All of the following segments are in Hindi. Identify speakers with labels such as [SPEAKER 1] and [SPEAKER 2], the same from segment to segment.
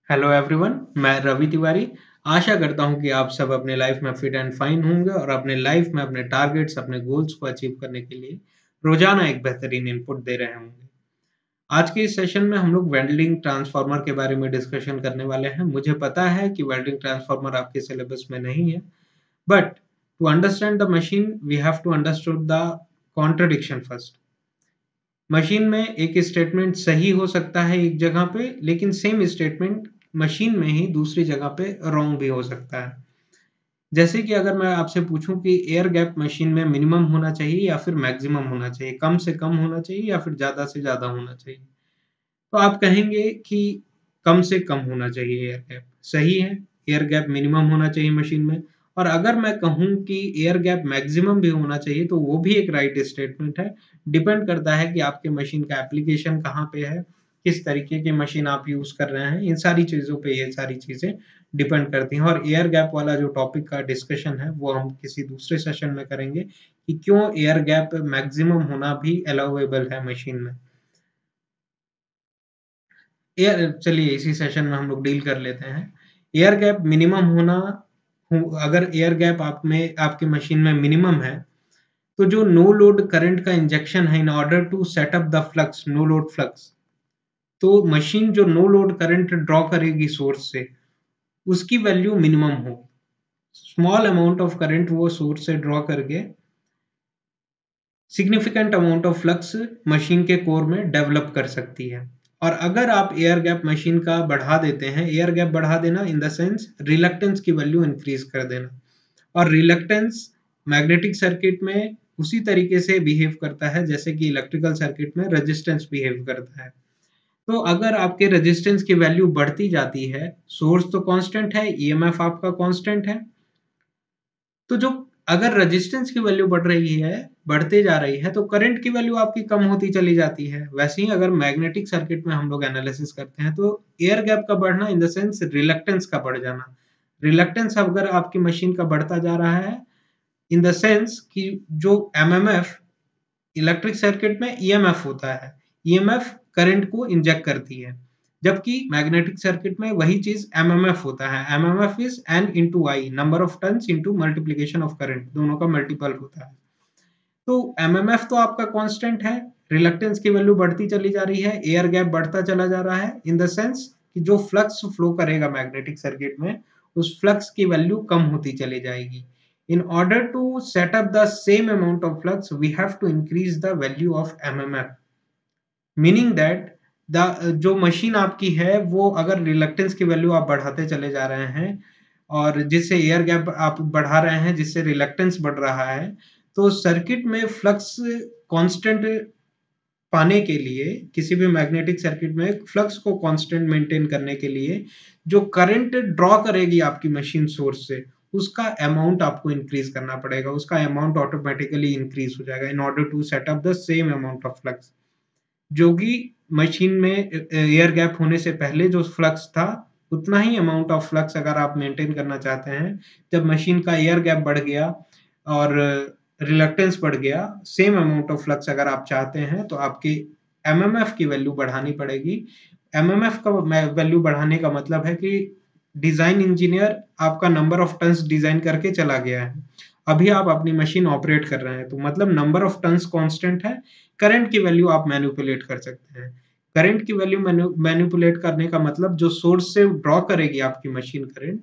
[SPEAKER 1] हेलो एवरीवन, मैं रवि तिवारी। आशा करता हूं कि आप सब अपने लाइफ में फिट एंड फाइन होंगे और अपने लाइफ में अपने टारगेट्स, अपने गोल्स को अचीव करने के लिए रोजाना एक बेहतरीन इनपुट दे रहे होंगे। आज के इस सेशन में हम लोग वेल्डिंग ट्रांसफार्मर के बारे में डिस्कशन करने वाले हैं। मुझे पता है कि वेल्डिंग ट्रांसफार्मर आपके सिलेबस में नहीं है, but to understand the machine we have to understood the contradiction first. Machine में एक स्टेटमेंट सही हो सकता है एक जगह पे, लेकिन सेम स्टेटमेंट मशीन में ही दूसरी जगह पे रॉन्ग भी हो सकता है। जैसे कि अगर मैं आपसे पूछूं कि एयर गैप मशीन में मिनिमम होना चाहिए या फिर मैक्सिमम होना चाहिए, कम से कम होना चाहिए या फिर ज्यादा से ज्यादा होना चाहिए, तो आप कहेंगे कि कम से कम होना चाहिए एयर गैप। सही है, एयर गैप मिनिमम होना चाहिए मशीन में। और अगर मैं कहूँ कि एयर गैप मैक्सिमम भी होना चाहिए, तो वो भी एक राइट स्टेटमेंट है। डिपेंड करता है कि आपके मशीन का एप्लीकेशन कहाँ पे है, किस तरीके की मशीन आप यूज कर रहे हैं, इन सारी चीजों पे ये सारी चीजें डिपेंड करती हैं। और एयर गैप वाला जो टॉपिक का डिस्कशन है वो हम किसी दूसरे सेशन में करेंगे कि क्यों एयर गैप मैक्सिमम होना भी अलाउेबल है मशीन में। एयर चलिए इसी सेशन में हम लोग डील कर लेते हैं। एयर गैप मिनिमम होना, अगर एयर गैप आप में आपकी मशीन में मिनिमम है, तो जो नो लोड करंट का इंजेक्शन है in order to set up the flux, no load flux, तो मशीन जो नो लोड करंट ड्रॉ करेगी सोर्स से, उसकी वैल्यू मिनिमम हो। स्मॉल अमाउंट ऑफ करंट वो सोर्स से ड्रॉ करके significant amount of flux machine के कोर में डेवलप कर सकती है। और अगर आप एयर गैप मशीन का बढ़ा देते हैं, एयर गैप बढ़ा देना इन द सेंस रिलक्टेंस की वैल्यू इंक्रीज कर देना। और रिलक्टेंस मैग्नेटिक सर्किट में उसी तरीके से बिहेव करता है जैसे कि इलेक्ट्रिकल सर्किट में रेजिस्टेंस बिहेव करता है। तो अगर आपके रेजिस्टेंस की वैल्यू बढ़ती जाती है, सोर्स तो कांस्टेंट है, ईएमएफ आपका कांस्टेंट है, तो जो अगर रेजिस्टेंस की वैल्यू बढ़ रही है, बढ़ते जा रही है, तो करंट की वैल्यू आपकी कम होती चली जाती है। वैसे ही अगर मैग्नेटिक सर्किट में हम लोग एनालिसिस करते हैं, तो एयर गैप का बढ़ना इन द सेंस रिलक्टेंस का बढ़ जाना। रिलक्टेंस अगर आपकी मशीन का बढ़ता जा रहा है इन द सेंस कि जो एमएमएफ इलेक्ट्रिक सर्किट में ईएमएफ होता है, ईएमएफ करंट को इंजेक्ट करती है, जबकि मैग्नेटिक सर्किट में वही चीज एमएमएफ होता है। MMF is an into I, number of turns into multiplication of current, दोनों का मल्टीपल होता है। तो एमएमएफ तो आपका कांस्टेंट है, रिलक्टेंस की वैल्यू बढ़ती चली जा रही है, एयर गैप बढ़ता चला जा रहा है, इन द सेंस कि जो फ्लक्स फ्लो करेगा मैग्नेटिक सर्किट में, उस फ्लक्स की वैल्यू कम होती चली जाएगी। In order to set up the same amount of flux, we have to increase the value of MMF, meaning that जो मशीन आपकी है वो अगर रिलक्टेंस की वैल्यू आप बढ़ाते चले जा रहे हैं और जिससे एयर गैप आप बढ़ा रहे हैं, जिससे रिलक्टेंस बढ़ रहा है, तो सर्किट में फ्लक्स कांस्टेंट पाने के लिए, किसी भी मैग्नेटिक सर्किट में फ्लक्स को कांस्टेंट मेंटेन करने के लिए, जो करंट ड्रॉ करेगी आपकी मशीन सोर्स से, उसका अमाउंट आपको इंक्रीज करना पड़ेगा। उसका अमाउंट ऑटोमेटिकली इंक्रीज हो जाएगा in order to set up the same amount of flux, जो कि मशीन में एयर गैप होने से पहले जो फ्लक्स था, उतना ही अमाउंट ऑफ फ्लक्स अगर आप मेंटेन करना चाहते हैं, जब मशीन का एयर गैप बढ़ गया और रिलक्टेंस बढ़ गया, सेम अमाउंट ऑफ फ्लक्स अगर आप चाहते हैं, तो आपकी एमएमएफ की वैल्यू बढ़ानी पड़ेगी। एमएमएफ का वैल्यू बढ़ाने का मतलब है कि डिजाइन इंजीनियर आपका नंबर ऑफ टन्स डिजाइन करके चला गया है, अभी आप अपनी मशीन ऑपरेट कर रहे हैं, तो मतलब नंबर ऑफ टन्स कांस्टेंट है, करंट की वैल्यू आप मैनिपुलेट कर सकते हैं। करंट की वैल्यू मैनिपुलेट करने का मतलब जो सोर्स से ड्रॉ करेगी आपकी मशीन करंट,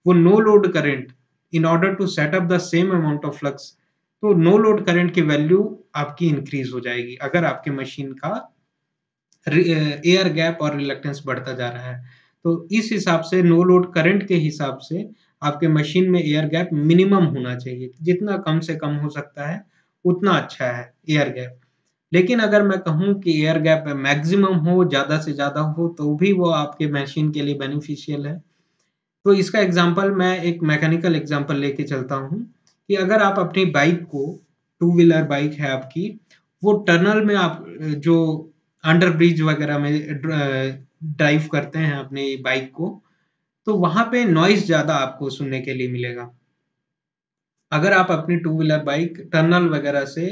[SPEAKER 1] वो no load current, in order to set up the same amount of flux, तो नो लोड करंट की वैल्यू आपकी इंक्रीज हो जाएगी अगर आपकी मशीन का एयर गैप और रिलक्टेंस बढ़ता जा रहा है। तो इस हिसाब से नो लोड करंट के हिसाब से आपके मशीन में एयर गैप मिनिमम होना चाहिए, जितना कम से कम हो सकता है उतना अच्छा है एयर गैप। लेकिन अगर मैं कहूँ कि एयर गैप मैक्सिमम हो, ज़्यादा से ज़्यादा हो, तो भी वो आपके मशीन के लिए बेनिफिशियल है। तो इसका एग्जांपल मैं एक मैकेनिकल एग्जांपल लेके चलता हूँ कि अगर आप अपनी बाइक को, टू व्हीलर बाइक है आपकी, वो टनल में आप जो अंडर ब्रिज वगैरह में ड्राइव करते हैं अपनी बाइक को, तो वहां पे नॉइज ज्यादा आपको सुनने के लिए मिलेगा। अगर आप अपनी टू व्हीलर बाइक टनल वगैरह से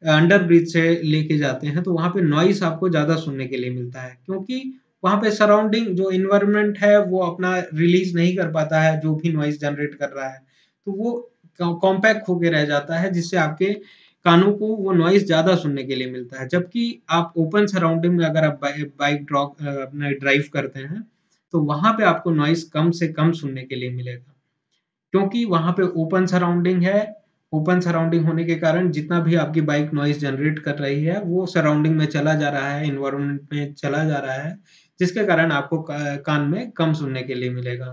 [SPEAKER 1] अंडर ब्रिज से लेके जाते हैं, तो वहां पे नॉइस आपको ज्यादा सुनने के लिए मिलता है, क्योंकि वहाँ पे सराउंडिंग जो इन्वायरमेंट है वो अपना रिलीज नहीं कर पाता है जो भी नॉइज जनरेट कर रहा है, तो वो कॉम्पैक्ट होके रह जाता है, जिससे आपके कानों को वो नॉइज ज्यादा सुनने के लिए मिलता है। जबकि आप ओपन सराउंडिंग में अगर आप बाइक अपना ड्राइव करते हैं तो वहां पे आपको नॉइज कम से कम सुनने के लिए मिलेगा, क्योंकि वहां पे ओपन सराउंडिंग है। ओपन सराउंडिंग होने के कारण जितना भी आपकी बाइक नॉइज जनरेट कर रही है वो सराउंडिंग में चला जा रहा है, इन्वायरमेंट में चला जा रहा है, जिसके कारण आपको कान में कम सुनने के लिए मिलेगा।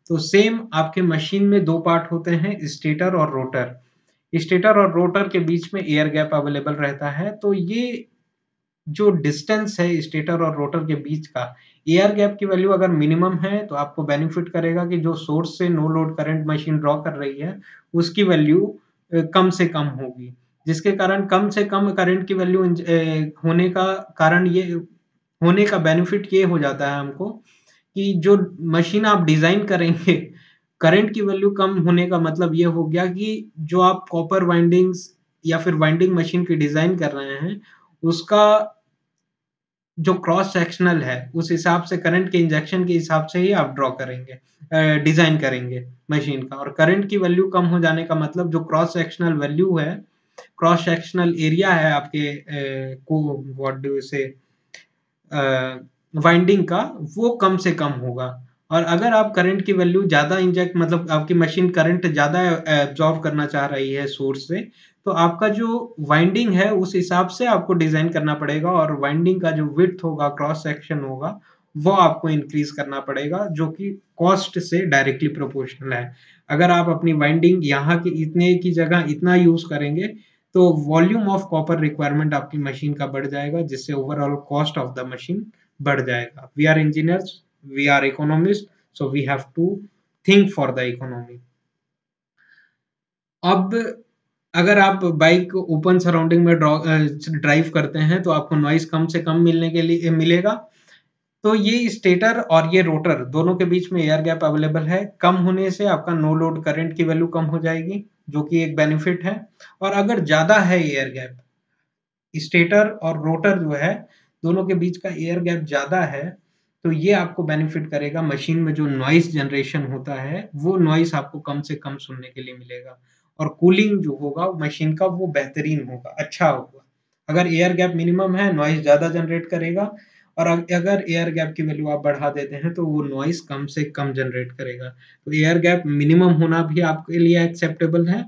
[SPEAKER 1] तो सेम आपके मशीन में दो पार्ट होते हैं, स्टेटर और रोटर। स्टेटर और रोटर के बीच में एयर गैप अवेलेबल रहता है, तो ये जो डिस्टेंस है स्टेटर और रोटर के बीच का, एयर गैप की वैल्यू अगर मिनिमम है तो आपको बेनिफिट करेगा कि जो सोर्स से no load current machine draw कर रही है उसकी वैल्यू कम से कम होगी, जिसके कारण कम से कम करंट की वैल्यू होने का कारण ये होने का बेनिफिट ये हो जाता है हमको कि जो मशीन आप डिजाइन करेंगे, करंट की वैल्यू कम होने का मतलब ये हो गया कि जो आप कॉपर वाइंडिंग्स या फिर वाइंडिंग मशीन की डिजाइन कर रहे हैं उसका जो क्रॉस सेक्शनल है उस हिसाब से करंट के इंजेक्शन के हिसाब से ही आप ड्रॉ करेंगे, डिजाइन करेंगे मशीन का। और करंट की वैल्यू कम हो जाने का मतलब जो क्रॉस सेक्शनल वैल्यू है, क्रॉस सेक्शनल एरिया है आपके को व्हाट डू यू से वाइंडिंग का, वो कम से कम होगा। और अगर आप करंट की वैल्यू ज्यादा इंजेक्ट मतलब आपकी मशीन करंट ज्यादा एब्जॉर्ब करना चाह रही है सोर्स से, तो आपका जो वाइंडिंग है उस हिसाब से आपको डिजाइन करना पड़ेगा, और वाइंडिंग का जो विड्थ होगा, क्रॉस सेक्शन होगा, वो आपको इंक्रीज करना पड़ेगा, जो कि कॉस्ट से डायरेक्टली प्रोपोर्शनल है। अगर आप अपनी वाइंडिंग यहाँ की इतने की जगह इतना यूज करेंगे तो वॉल्यूम ऑफ कॉपर रिक्वायरमेंट आपकी मशीन का बढ़ जाएगा, जिससे overall cost of the machine बढ़ जाएगा। We are engineers, we are economist, so we have to think for the economy. अब अगर आप बाइक ओपन सराउंडिंग में ड्राइव करते हैं तो आपको नॉइज कम से कम मिलने के लिए मिलेगा। तो ये स्टेटर और ये रोटर दोनों के बीच में एयर गैप अवेलेबल है, कम होने से आपका नो लोड करंट की वैल्यू कम हो जाएगी, जो कि एक बेनिफिट है। और अगर ज्यादा है एयर गैप, स्टेटर और रोटर जो है दोनों के बीच का एयर गैप ज्यादा है, तो ये आपको बेनिफिट करेगा, मशीन में जो नॉइस जनरेशन होता है वो नॉइस आपको कम से कम सुनने के लिए मिलेगा, और कूलिंग जो होगा मशीन का वो बेहतरीन होगा, अच्छा होगा। अगर एयर गैप मिनिमम है नॉइस ज्यादा जनरेट करेगा, और अगर एयर गैप की वैल्यू आप बढ़ा देते हैं तो वो नॉइस कम से कम जनरेट करेगा। तो एयर गैप मिनिमम होना भी आपके लिए एक्सेप्टेबल है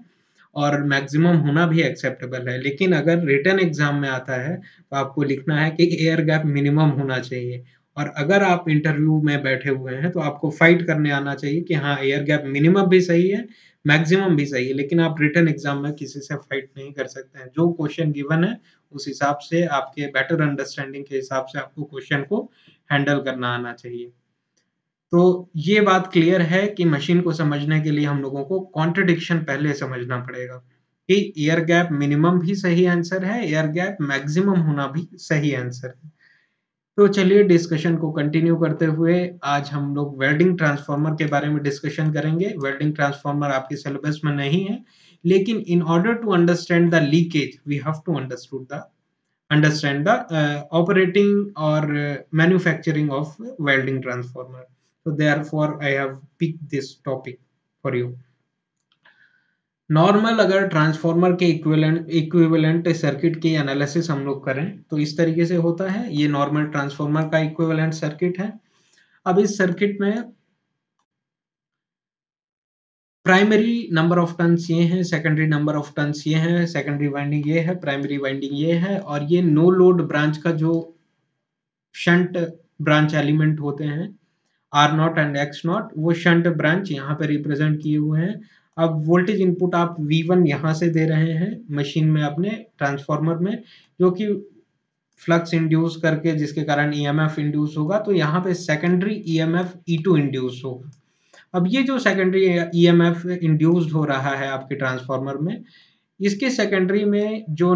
[SPEAKER 1] और मैक्सिमम होना भी एक्सेप्टेबल है, लेकिन अगर रिटन एग्जाम में आता है तो आपको लिखना है कि एयर गैप मिनिमम होना चाहिए। और अगर आप इंटरव्यू में बैठे हुए हैं तो आपको फाइट करने आना चाहिए कि हाँ एयर गैप मिनिमम भी सही है, मैक्सिमम भी सही है, लेकिन आप रिटन एग्जाम में किसी से फाइट नहीं कर सकते हैं। जो क्वेश्चन गिवन है उस हिसाब से आपके बेटर अंडरस्टैंडिंग के हिसाब से आपको क्वेश्चन को हैंडल करना आना चाहिए। तो ये बात क्लियर है कि मशीन को समझने के लिए हम लोगों को कॉन्ट्रडिक्शन पहले समझना पड़ेगा कि एयर गैप मिनिमम भी सही आंसर है, एयर गैप मैक्सिमम होना भी सही आंसर है। तो चलिए डिस्कशन को कंटिन्यू करते हुए आज हम लोग वेल्डिंग ट्रांसफार्मर के बारे में डिस्कशन करेंगे। वेल्डिंग ट्रांसफार्मर आपके सिलेबस में नहीं है, लेकिन in order to understand the leakage we have to understand the operating or manufacturing of welding transformer. So therefore I have picked this topic for you. Normal अगर ट्रांसफार्मर के इक्विवेलेंट सर्किट की एनालिसिस हम लोग करें तो इस तरीके से होता है। ये नॉर्मल ट्रांसफार्मर का इक्विवेलेंट सर्किट है। अब इस सर्किट में प्राइमरी नंबर ऑफ टर्न्स ये हैं, सेकेंडरी नंबर ऑफ टर्न्स ये हैं, सेकेंडरी वाइंडिंग ये है, प्राइमरी वाइंडिंग ये है, और ये नो लोड ब्रांच का जो शंट ब्रांच एलिमेंट होते हैं R not and X not, वो शंट ब्रांच यहाँ पे रिप्रेजेंट किए हुए हैं। अब वोल्टेज इनपुट आप V1 यहाँ से दे रहे हैं मशीन में अपने ट्रांसफार्मर में, जो कि फ्लक्स इंड्यूस करके जिसके कारण EMF इंड्यूस होगा, तो यहाँ पे सेकेंडरी EMF E2 इंड्यूस होगा। अब ये जो सेकेंडरी EMF इंड्यूस्ड हो रहा है आपके ट्रांसफार्मर में, इसके सेकेंडरी में जो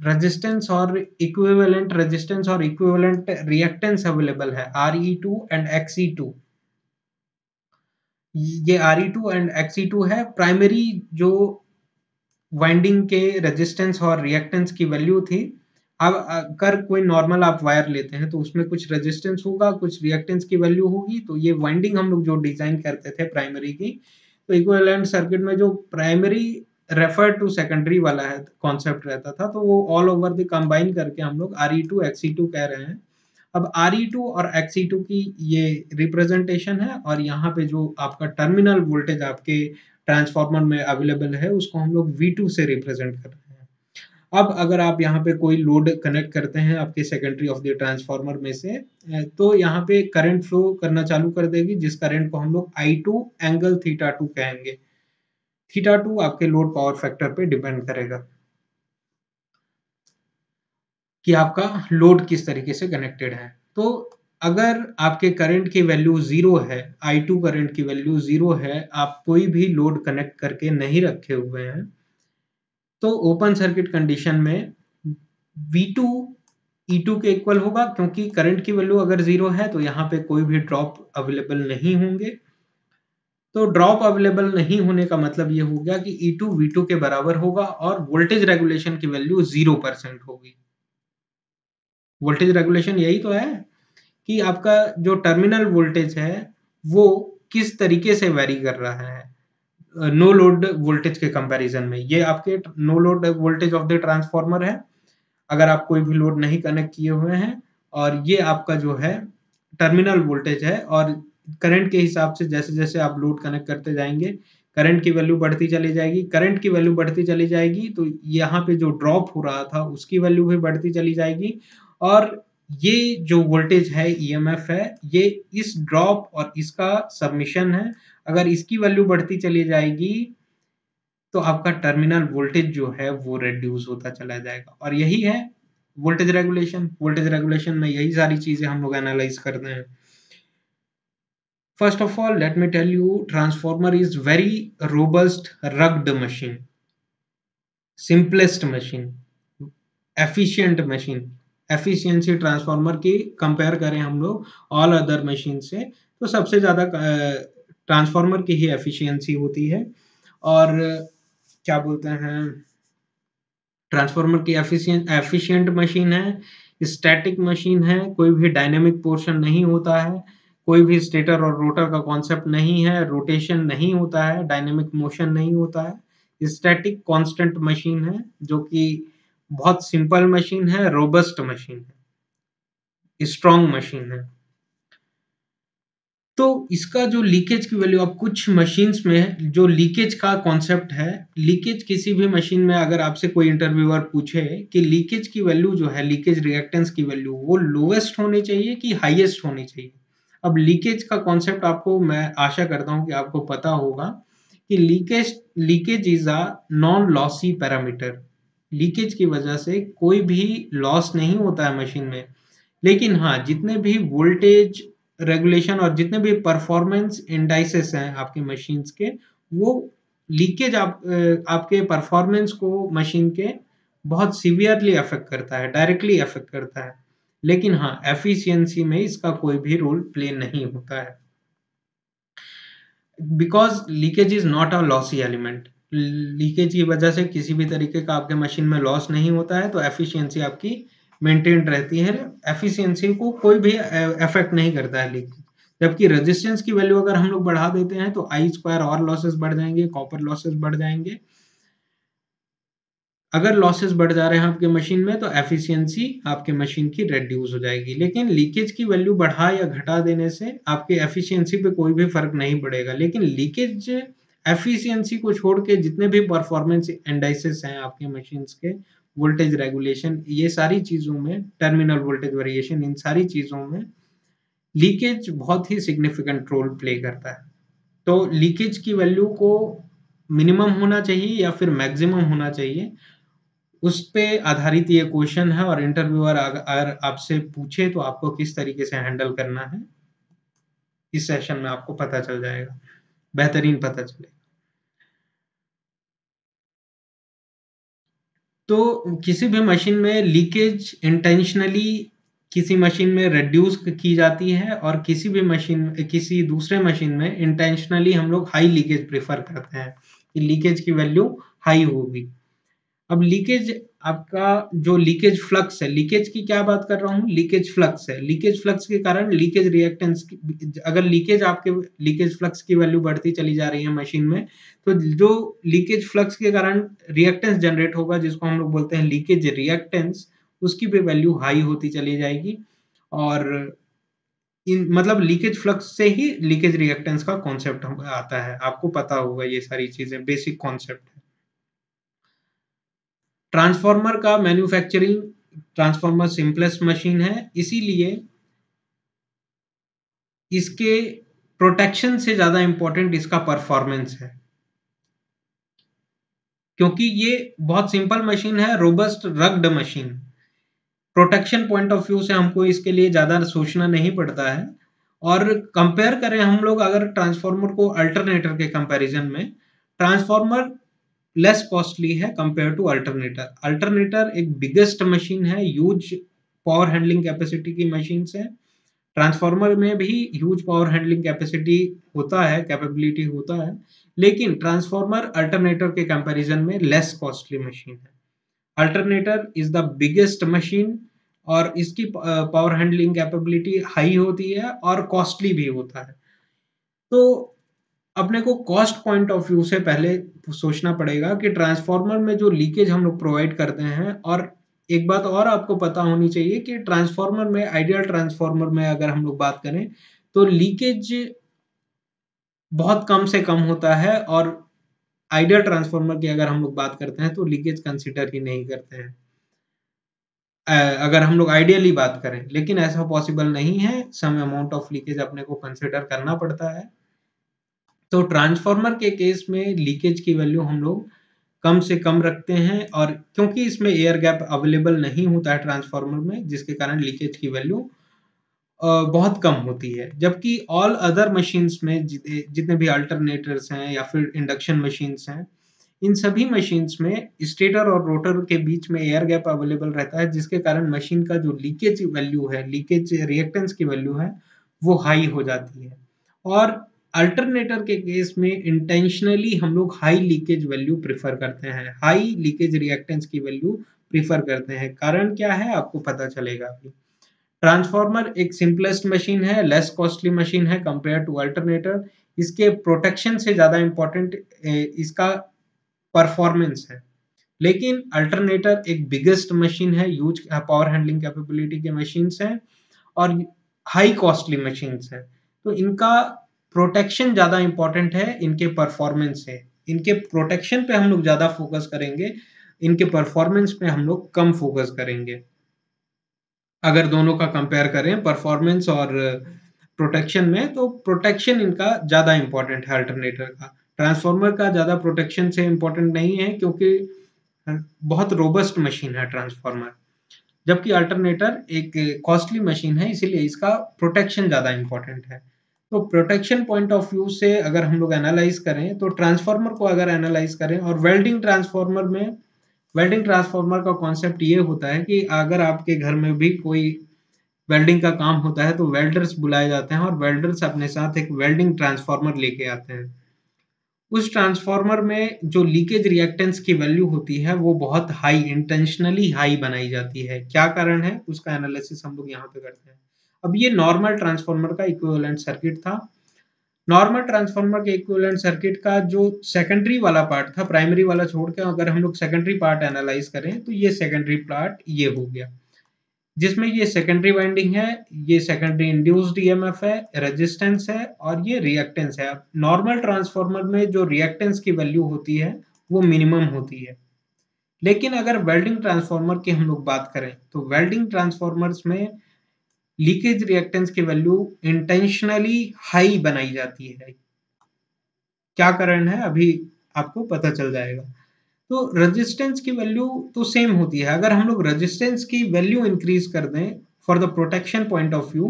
[SPEAKER 1] रेजिस्टेंस और इक्विवेलेंट रेजिस्टेंस और इक्विवेलेंट रिएक्टेंस अवेलेबल है Re2 एंड Xe2, ये Re2 एंड Xe2 है। प्राइमरी जो वाइंडिंग के रेजिस्टेंस और रिएक्टेंस की वैल्यू थी अब अगर कोई नॉर्मल आप वायर लेते हैं तो उसमें कुछ रेजिस्टेंस होगा, कुछ रिएक्टेंस की वैल्यू होगी। तो ये वाइंडिंग हम लोग जो डिजाइन करते थे प्राइमरी की, तो इक्विवेलेंट सर्किट में जो प्राइमरी रेफर टू सेकेंडरी वाला है कॉन्सेप्ट रहता था, तो वो ऑल ओवर द कंबाइन करके हम लोग Re2 Xe2 कह रहे हैं। अब Re2 और Xe2 की ये रिप्रेजेंटेशन है, और यहाँ पे जो आपका टर्मिनल वोल्टेज आपके ट्रांसफार्मर में अवेलेबल है उसको हम लोग V2 से रिप्रेजेंट कर रहे हैं। अब अगर आप यहाँ पे कोई लोड कनेक्ट करते हैं आपके सेकेंडरी ऑफ द ट्रांसफार्मर में से, तो यहाँ पे करंट फ्लो करना चालू कर देगी, जिस करंट को हम लोग I2 एंगल θ2 कहेंगे। θ2 आपके लोड पावर फैक्टर पे डिपेंड करेगा कि आपका लोड किस तरीके से कनेक्टेड है। तो अगर आपके करंट की वैल्यू 0 है, I2 करंट की वैल्यू 0 है, आप कोई भी लोड कनेक्ट करके नहीं रखे हुए हैं, तो ओपन सर्किट कंडीशन में V2 E2 के इक्वल होगा, क्योंकि करंट की वैल्यू अगर 0 है तो यहाँ पे कोई भी ड्रॉप अवेलेबल नहीं होंगे। तो ड्रॉप अवेलेबल नहीं होने का मतलब ये हो गया कि E2 V2 के बराबर होगा और वोल्टेज रेगुलेशन की वैल्यू 0% होगी। वोल्टेज रेगुलेशन यही तो है कि आपका जो टर्मिनल वोल्टेज है वो किस तरीके से वेरी कर रहा है नो लोड वोल्टेज के कंपैरिजन में। ये आपके no load voltage of the transformer है, अगर आप कोई भी लोड नहीं कनेक्ट किए हुए हैं, और ये आपका जो है टर्मिनल वोल्टेज है। और करंट के हिसाब से जैसे जैसे आप लोड कनेक्ट करते जाएंगे, करंट की वैल्यू बढ़ती चली जाएगी। करंट की वैल्यू बढ़ती चली जाएगी तो यहाँ पे जो ड्रॉप हो रहा था उसकी वैल्यू भी बढ़ती चली जाएगी, और ये जो वोल्टेज है ईएमएफ है, ये इस ड्रॉप और इसका सबमिशन है। अगर इसकी वैल्यू बढ़ती चली जाएगी तो आपका टर्मिनल वोल्टेज जो है वो रिड्यूस होता चला जाएगा, और यही है वोल्टेज रेगुलेशन। वोल्टेज रेगुलेशन में यही सारी चीजें हम लोग एनालाइज करते हैं। First of all let me tell you, transformer is very robust rugged machine, simplest machine, efficient machine. Efficiency transformer की कंपेयर करें हम लोग ऑल अदर मशीन से, तो सबसे ज्यादा ट्रांसफार्मर की ही एफिशिएंसी होती है। और क्या बोलते हैं, ट्रांसफार्मर की एफिशिएंट मशीन है, स्टैटिक मशीन है, कोई भी डायनेमिक पोर्शन नहीं होता है, कोई भी स्टेटर और रोटर का कॉन्सेप्ट नहीं है, रोटेशन नहीं होता है, डायनेमिक मोशन नहीं होता है। स्टैटिक कांस्टेंट मशीन है, जो कि बहुत सिंपल मशीन है, रोबस्ट मशीन है, स्ट्रॉन्ग मशीन है। तो इसका जो लीकेज की वैल्यू, अब कुछ मशीन्स में जो लीकेज का कॉन्सेप्ट है, लीकेज किसी भी मशीन में अगर आपसे कोई इंटरव्यूअर पूछे कि लीकेज की वैल्यू जो है, लीकेज रिएक्टेंस की वैल्यू वो लोएस्ट होनी चाहिए कि हाईएस्ट होनी चाहिए। अब लीकेज का कॉन्सेप्ट आपको, मैं आशा करता हूं कि आपको पता होगा कि leakage is a non lossy parameter. Leakage की वजह से कोई भी लॉस नहीं होता है मशीन में, लेकिन हाँ, जितने भी वोल्टेज रेगुलेशन और जितने भी परफॉर्मेंस इंडाइसेस हैं आपके मशीन्स के, वो लीकेज आपके परफॉर्मेंस को मशीन के बहुत सीवियरली अफेक्ट करता है, डायरेक्टली अफेक्ट करता है। लेकिन हाँ, एफिशिएंसी में इसका कोई भी रोल प्ले नहीं होता है, because leakage is not a lossy element. Leakage की वजह से किसी भी तरीके का आपके मशीन में लॉस नहीं होता है, तो एफिशिएंसी आपकी मेंटेन्ड रहती है। एफिशिएंसी को कोई भी अफेक्ट नहीं करता है लीकेज। जबकि रेजिस्टेंस की वैल्यू अगर हम लोग बढ़ा देते हैं तो आई स्क्वायर और लॉसेस बढ़ जाएंगे, कॉपर लॉसेस बढ़ जाएंगे। अगर लॉसेस बढ़ जा रहे हैं आपके मशीन में तो एफिशिएंसी आपके मशीन की रिड्यूस हो जाएगी। लेकिन लीकेज की वैल्यू बढ़ा या घटा देने से आपके एफिशिएंसी पे कोई भी फर्क नहीं पड़ेगा। लेकिन लीकेज एफिशिएंसी को छोड़ के जितने भी परफॉर्मेंस इंडाइसेस हैं आपके मशीन्स के, वोल्टेज रेगुलेशन, ये सारी चीजों में, टर्मिनल वोल्टेज वेरिएशन, इन सारी चीजों में लीकेज बहुत ही सिग्निफिकेंट रोल प्ले करता है। तो लीकेज की वैल्यू को मिनिमम होना चाहिए या फिर मैक्सिमम होना चाहिए, उस पे आधारित ये क्वेश्चन है। और इंटरव्यूअर अगर आपसे पूछे तो आपको किस तरीके से हैंडल करना है, इस सेशन में आपको पता चल जाएगा, बेहतरीन पता चलेगा। तो किसी भी मशीन में लीकेज इंटेंशनली किसी मशीन में रिड्यूस की जाती है, और किसी भी मशीन, किसी दूसरे मशीन में इंटेंशनली हम लोग हाई लीकेज प्रेफर करते हैं कि लीकेज की वैल्यू हाई होगी। अब लीकेज, आपका जो लीकेज फ्लक्स है, लीकेज की क्या बात कर रहा हूँ, लीकेज फ्लक्स है। लीकेज फ्लक्स के कारण लीकेज रिएक्टेंस अगर लीकेज आपके लीकेज फ्लक्स की वैल्यू बढ़ती चली जा रही है मशीन में, तो जो लीकेज फ्लक्स के कारण रिएक्टेंस जनरेट होगा, जिसको हम लोग बोलते हैं लीकेज रिएक्टेंस, उसकी भी वैल्यू हाई होती चली जाएगी। और इन मतलब लीकेज फ्लक्स से ही लीकेज रिएक्टेंस का कॉन्सेप्ट आता है। आपको पता होगा, ये सारी चीजें बेसिक कॉन्सेप्ट है। ट्रांसफार्मर का मैन्युफैक्चरिंग, ट्रांसफार्मर सिंपलेस्ट मशीन है, इसीलिए इसके प्रोटेक्शन से ज्यादा इंपॉर्टेंट इसका परफॉर्मेंस है, क्योंकि ये बहुत सिंपल मशीन है, robust rugged machine. Protection point of view से हमको इसके लिए ज्यादा सोचना नहीं पड़ता है। और कंपेयर करें हम लोग अगर ट्रांसफार्मर को अल्टरनेटर के कंपैरिजन में, ट्रांसफार्मर लेस कॉस्टली है कंपेयर टू अल्टरनेटर। अल्टरनेटर एक बिगेस्ट मशीन है, ह्यूज पावर हैंडलिंग कैपेसिटी की मशीन है। ट्रांसफार्मर में भी ह्यूज पावर हैंडलिंग कैपेसिटी होता है, कैपेबिलिटी होता है, लेकिन ट्रांसफार्मर अल्टरनेटर के कंपैरिजन में लेस कॉस्टली मशीन है। Alternator is the biggest machine और इसकी पावर हैंडलिंग कैपेबिलिटी हाई होती है और कॉस्टली भी होता है। तो अपने को कॉस्ट पॉइंट ऑफ व्यू से पहले सोचना पड़ेगा कि ट्रांसफार्मर में जो लीकेज हम लोग प्रोवाइड करते हैं। और एक बात और आपको पता होनी चाहिए कि ट्रांसफार्मर में, आइडियल ट्रांसफार्मर में अगर हम लोग बात करें, तो लीकेज बहुत कम से कम होता है, और आइडियल ट्रांसफार्मर की अगर हम लोग बात करते हैं तो लीकेज कंसीडर ही नहीं करते हैं, अगर हम लोग आइडियली बात करें। लेकिन ऐसा पॉसिबल नहीं है, सम अमाउंट ऑफ लीकेज अपने को कंसिडर करना पड़ता है। तो ट्रांसफार्मर के केस में लीकेज की वैल्यू हम लोग कम से कम रखते हैं, और क्योंकि इसमें एयर गैप अवेलेबल नहीं होता है ट्रांसफार्मर में, जिसके कारण लीकेज की वैल्यू बहुत कम होती है। जबकि ऑल अदर मशीन्स में जितने भी अल्टरनेटर्स हैं या फिर इंडक्शन मशीन्स हैं, इन सभी मशीन्स में स्टेटर और रोटर के बीच में एयर गैप अवेलेबल रहता है, जिसके कारण मशीन का जो लीकेज वैल्यू है, लीकेज रिएक्टेंस की वैल्यू है, वो हाई हो जाती है। और अल्टरनेटर के केस में इंटेंशनली हम लोग हाई लीकेज वैल्यू प्रेफर करते हैं, हाई लीकेज रिएक्टेंस की वैल्यू प्रेफर करते हैं। कारण क्या है आपको पता चलेगा अभी। ट्रांसफार्मर एक सिंपलेस्ट मशीन है, लेस कॉस्टली मशीन है कंपेयर टू अल्टरनेटर। इसके प्रोटेक्शन से ज्यादा इंपॉर्टेंट इसका परफॉर्मेंस है। लेकिन अल्टरनेटर एक बिगेस्ट मशीन है, ह्यूज पावर हैंडलिंग कैपेबिलिटी के मशीन्स हैं और हाई कॉस्टली मशीन्स हैं। तो इनका प्रोटेक्शन ज्यादा इंपॉर्टेंट है इनके परफॉर्मेंस से। इनके प्रोटेक्शन पे हम लोग ज्यादा फोकस करेंगे, इनके परफॉर्मेंस पे हम लोग कम फोकस करेंगे। अगर दोनों का कंपेयर करें परफॉर्मेंस और प्रोटेक्शन में, तो प्रोटेक्शन इनका ज्यादा इंपॉर्टेंट है अल्टरनेटर का। ट्रांसफार्मर का ज्यादा प्रोटेक्शन से इंपॉर्टेंट नहीं है, क्योंकि बहुत रोबस्ट मशीन है ट्रांसफार्मर। जबकि अल्टरनेटर एक कॉस्टली मशीन है, इसीलिए इसका प्रोटेक्शन ज्यादा इंपॉर्टेंट है। तो प्रोटेक्शन पॉइंट ऑफ व्यू से अगर हम लोग एनालाइज करें, तो ट्रांसफार्मर को अगर एनालाइज करें, और वेल्डिंग ट्रांसफार्मर में, वेल्डिंग ट्रांसफार्मर का कॉन्सेप्ट ये होता है कि अगर आपके घर में भी कोई वेल्डिंग का काम होता है, तो वेल्डर्स बुलाए जाते हैं और वेल्डर्स अपने साथ एक वेल्डिंग ट्रांसफार्मर लेके आते हैं। उस ट्रांसफार्मर में जो लीकेज रिएक्टेंस की वैल्यू होती है, वो बहुत हाई, इंटेंशनली हाई बनाई जाती है। क्या कारण है उसका एनालिसिस हम लोग यहाँ पे करते हैं। अब ये नॉर्मल ट्रांसफार्मर का इक्विवेलेंट सर्किट था। नॉर्मल ट्रांसफार्मर के इक्विवेलेंट सर्किट का जो सेकेंडरी वाला पार्ट था, प्राइमरी वाला छोड़ के अगर हम लोग सेकेंडरी पार्ट एनालाइज करें, तो ये सेकेंडरी पार्ट ये हो गया, जिसमें ये सेकेंडरी वाइंडिंग है, ये सेकेंडरी इंड्यूस्ड ईएमएफ है, रेजिस्टेंस है और ये रिएक्टेंस है। नॉर्मल ट्रांसफार्मर में जो रिएक्टेंस की वैल्यू होती है वो मिनिमम होती है। लेकिन अगर वेल्डिंग ट्रांसफार्मर की हम लोग बात करें, तो वेल्डिंग ट्रांसफार्मर्स में लीकेज रिएक्टेंस की वैल्यू इंटेंशनली हाई बनाई जाती है। क्या कारण है अभी आपको पता चल जाएगा। तो रेजिस्टेंस की वैल्यू तो सेम होती है। अगर हम लोग रेजिस्टेंस की वैल्यू इंक्रीज कर दें for the protection point of view,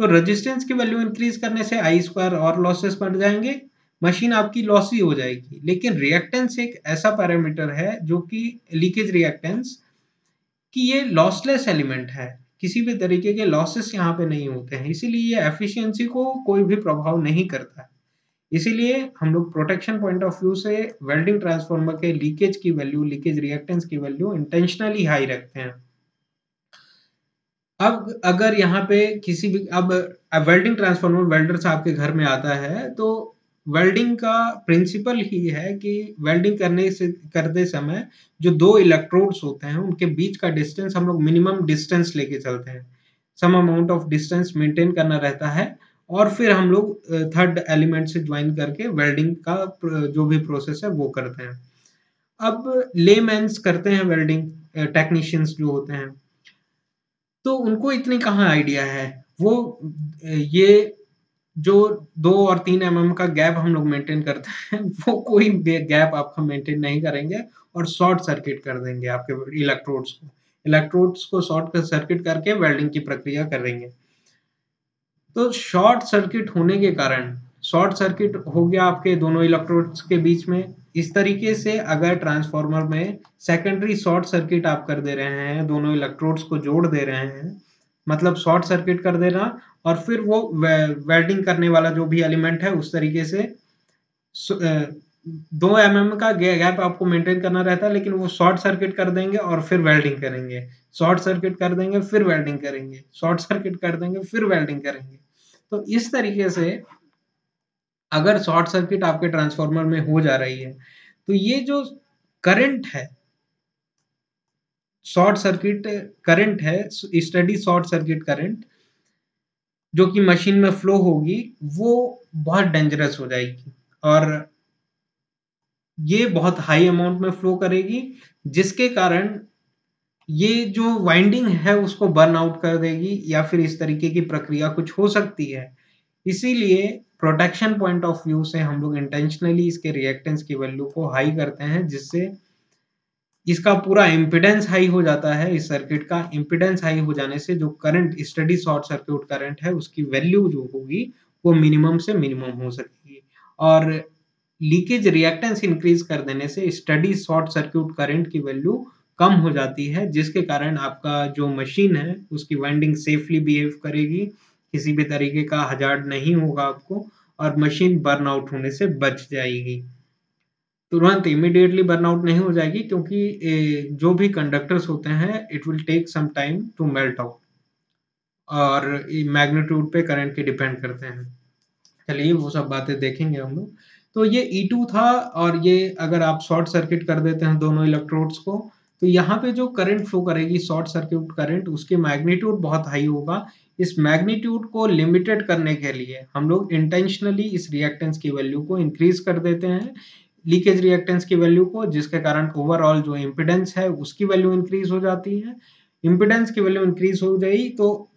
[SPEAKER 1] तो रेजिस्टेंस की वैल्यू इंक्रीज करने से आई स्क्वायर और लॉसेस बढ़ जाएंगे, मशीन आपकी लॉसी हो जाएगी। लेकिन रिएक्टेंस एक ऐसा पैरामीटर है जो कि लीकेज रिएक्टेंस, कि ये लॉसलेस एलिमेंट है, किसी भी तरीके के लॉसेस यहाँ पे नहीं होते हैं, इसीलिए ये एफिशिएंसी को कोई भी प्रभाव नहीं करता है। इसीलिए हम लोग प्रोटेक्शन पॉइंट ऑफ व्यू से वेल्डिंग ट्रांसफार्मर के लीकेज की वैल्यू, लीकेज रिएक्टेंस की वैल्यू इंटेंशनली हाई रखते हैं। अब अगर यहाँ पे किसी भी अब वेल्डिंग ट्रांसफार्मर वेल्डर से आपके घर में आता है, तो वेल्डिंग का प्रिंसिपल ही है कि वेल्डिंग करते समय जो दो इलेक्ट्रोड्स होते हैं उनके बीच का डिस्टेंस हम लोग मिनिमम डिस्टेंस लेके चलते हैं, some amount of distance maintain करना रहता है, और फिर हम लोग थर्ड एलिमेंट से ज्वाइन करके वेल्डिंग का जो भी प्रोसेस है वो करते हैं। अब लेमैन्स करते हैं वेल्डिंग, टेक्नीशियंस जो होते हैं, तो उनको इतनी कहाँ आइडिया है। वो ये जो 2 और 3 एमएम का गैप हम लोग मेंटेन करते हैं वो कोई गैप आपका मेंटेन नहीं करेंगे और शॉर्ट सर्किट कर देंगे आपके इलेक्ट्रोड्स को शॉर्ट सर्किट करके वेल्डिंग की प्रक्रिया करेंगे। तो शॉर्ट सर्किट होने के कारण, शॉर्ट सर्किट हो गया आपके दोनों इलेक्ट्रोड्स के बीच में। इस तरीके से अगर ट्रांसफार्मर में सेकेंडरी शॉर्ट सर्किट आप कर दे रहे हैं, दोनों इलेक्ट्रोड्स को जोड़ दे रहे हैं, मतलब शॉर्ट सर्किट कर देना, और फिर वो वेल्डिंग करने वाला जो भी एलिमेंट है उस तरीके से 2 mm का गैप आपको मेंटेन करना रहता है, लेकिन वो शॉर्ट सर्किट कर देंगे और फिर वेल्डिंग करेंगे, शॉर्ट सर्किट कर देंगे फिर वेल्डिंग करेंगे, शॉर्ट सर्किट कर देंगे फिर वेल्डिंग करेंगे। तो इस तरीके से अगर शॉर्ट सर्किट आपके ट्रांसफार्मर में हो जा रही है, तो ये जो करंट है, शॉर्ट सर्किट करंट है, स्टडी शॉर्ट सर्किट करंट जो कि मशीन में फ्लो होगी, वो बहुत डेंजरस हो जाएगी और ये बहुत हाई अमाउंट में फ्लो करेगी, जिसके कारण ये जो वाइंडिंग है उसको बर्न आउट कर देगी या फिर इस तरीके की प्रक्रिया कुछ हो सकती है। इसीलिए प्रोटेक्शन पॉइंट ऑफ व्यू से हम लोग इंटेंशनली इसके रिएक्टेंस की वैल्यू को हाई करते हैं, जिससे इसका पूरा इम्पीडेंस हाई हो जाता है। इस सर्किट का इम्पीडेंस हाई हो जाने से जो current, study short circuit current है, उसकी वैल्यू जो होगी वो मिनिमम से मिनिमम हो सकेगी, और लीकेज रिएक्टेंस इंक्रीज कर देने से स्टडी शॉर्ट सर्किट करंट की वैल्यू कम हो जाती है, जिसके कारण आपका जो मशीन है उसकी वाइंडिंग सेफली बिहेव करेगी, किसी भी तरीके का हजार्ड नहीं होगा आपको, और मशीन बर्न आउट होने से बच जाएगी। तुरंत इमीडिएटली बर्नआउट नहीं हो जाएगी, क्योंकि जो भी कंडक्टर्स होते हैं it will take some time to melt out, और मैग्नीट्यूड पे करंट के डिपेंड करते हैं। चलिए वो सब बातें देखेंगे हम लोग। तो ये E2 था, और ये अगर आप शॉर्ट सर्किट कर देते हैं दोनों इलेक्ट्रोड्स को, तो यहाँ पे जो करंट फ्लो करेगी शॉर्ट सर्किट करंट, उसकी मैग्नीट्यूड बहुत हाई होगा। इस मैग्नीट्यूड को लिमिटेड करने के लिए हम लोग इंटेंशनली इस रिएक्टेंस की वैल्यू को इंक्रीज कर देते हैं, लीकेज रिएक्टेंस की वैल्यू को, जिसके कारण ओवरऑल जो इम्पीडेंस है उसकी वैल्यू इंक्रीज हो जाती है। इम्पीडेंस की वैल्यू इंक्रीज हो जाएगी तो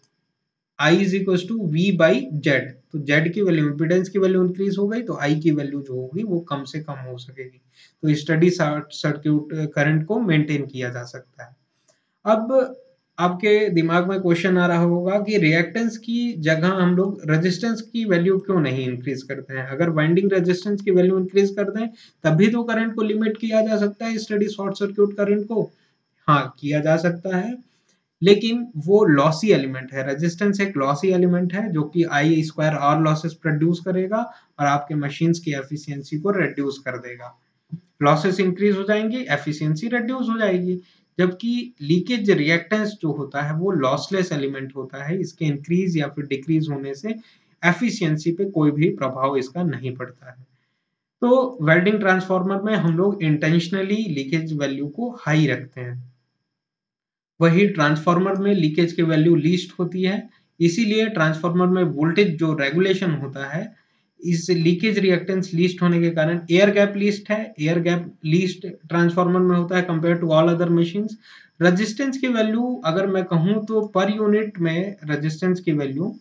[SPEAKER 1] I is equal to V by Z, तो जेड की वैल्यू, इम्पीडेंस की वैल्यू इंक्रीज हो गई तो I की वैल्यू जो होगी वो कम से कम हो सकेगी, तो स्टडी सर्किट करंट को मेंटेन किया जा सकता है। अब आपके दिमाग में क्वेश्चन आ रहा होगा कि रिएक्टेंस की जगह हम लोग रेजिस्टेंस की वैल्यू क्यों नहीं इंक्रीज करते हैं। अगर वाइंडिंग रेजिस्टेंस की वैल्यू इंक्रीज कर दें तभी तो करंट को लिमिट किया जा सकता है, स्टडी शॉर्ट सर्किट करंट को। हाँ, किया जा सकता है, लेकिन वो लॉसी एलिमेंट है। रेजिस्टेंस एक लॉसी एलिमेंट है जो कि आई स्क्वायर आर लॉसेस प्रोड्यूस करेगा और आपके मशीन्स की एफिशिएंसी को रिड्यूस कर देगा। लॉसेस इंक्रीज हो जाएंगी, एफिशिएंसी रिड्यूस हो जाएगी, जबकि लीकेज रिएक्टेंस जो होता है वो लॉसलेस एलिमेंट होता है, इसके इंक्रीज या फिर डिक्रीज होने से एफिशिएंसी पे कोई भी प्रभाव इसका नहीं पड़ता है। तो वेल्डिंग ट्रांसफार्मर में हम लोग इंटेंशनली लीकेज वैल्यू को हाई रखते हैं, वही ट्रांसफार्मर में लीकेज की वैल्यू लीस्ट होती है। इसीलिए ट्रांसफार्मर में वोल्टेज जो रेगुलेशन होता है, इस लीकेज रिएक्टेंस लीस्ट होने के कारण एयर गैप लीस्ट है, एयर गैप लीस्ट ट्रांसफार्मर में होता है compare to all other machines. Resistance की वैल्यू अगर मैं कहूं तो पर यूनिट में रेजिस्टेंस की वैल्यू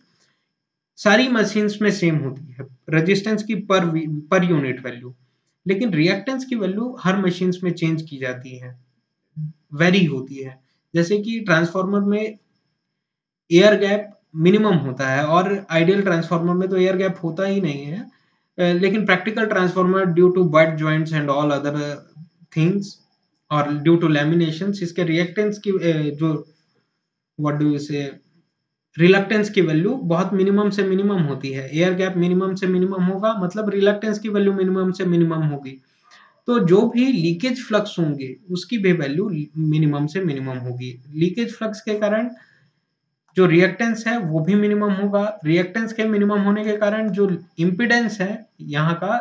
[SPEAKER 1] सारी मशीन्स में सेम होती है, रेजिस्टेंस की पर यूनिट वैल्यू, लेकिन रिएक्टेंस की वैल्यू हर मशीन्स में चेंज की जाती है, वेरी होती है। जैसे कि ट्रांसफार्मर में एयर गैप मिनिमम होता है, और आइडियल ट्रांसफार्मर में तो एयर गैप होता ही नहीं है, लेकिन practical transformer due to but joints and all other things और ड्यू टू लैमिनेशंस, इसके रिएक्टेंस की जो what do you say reluctance की वैल्यू बहुत मिनिमम से मिनिमम होती है। एयर गैप मिनिमम से मिनिमम होगा, मतलब रिलक्टेंस की वैल्यू मिनिमम से मिनिमम होगी। तो जो भी लीकेज फ्लक्स होंगे उसकी भी वैल्यू मिनिमम से मिनिमम होगी। लीकेज फ्लक्स के कारण जो रिएक्टेंस है वो भी मिनिमम होगा। रिएक्टेंस के मिनिमम होने के कारण जो इम्पीडेंस है यहाँ का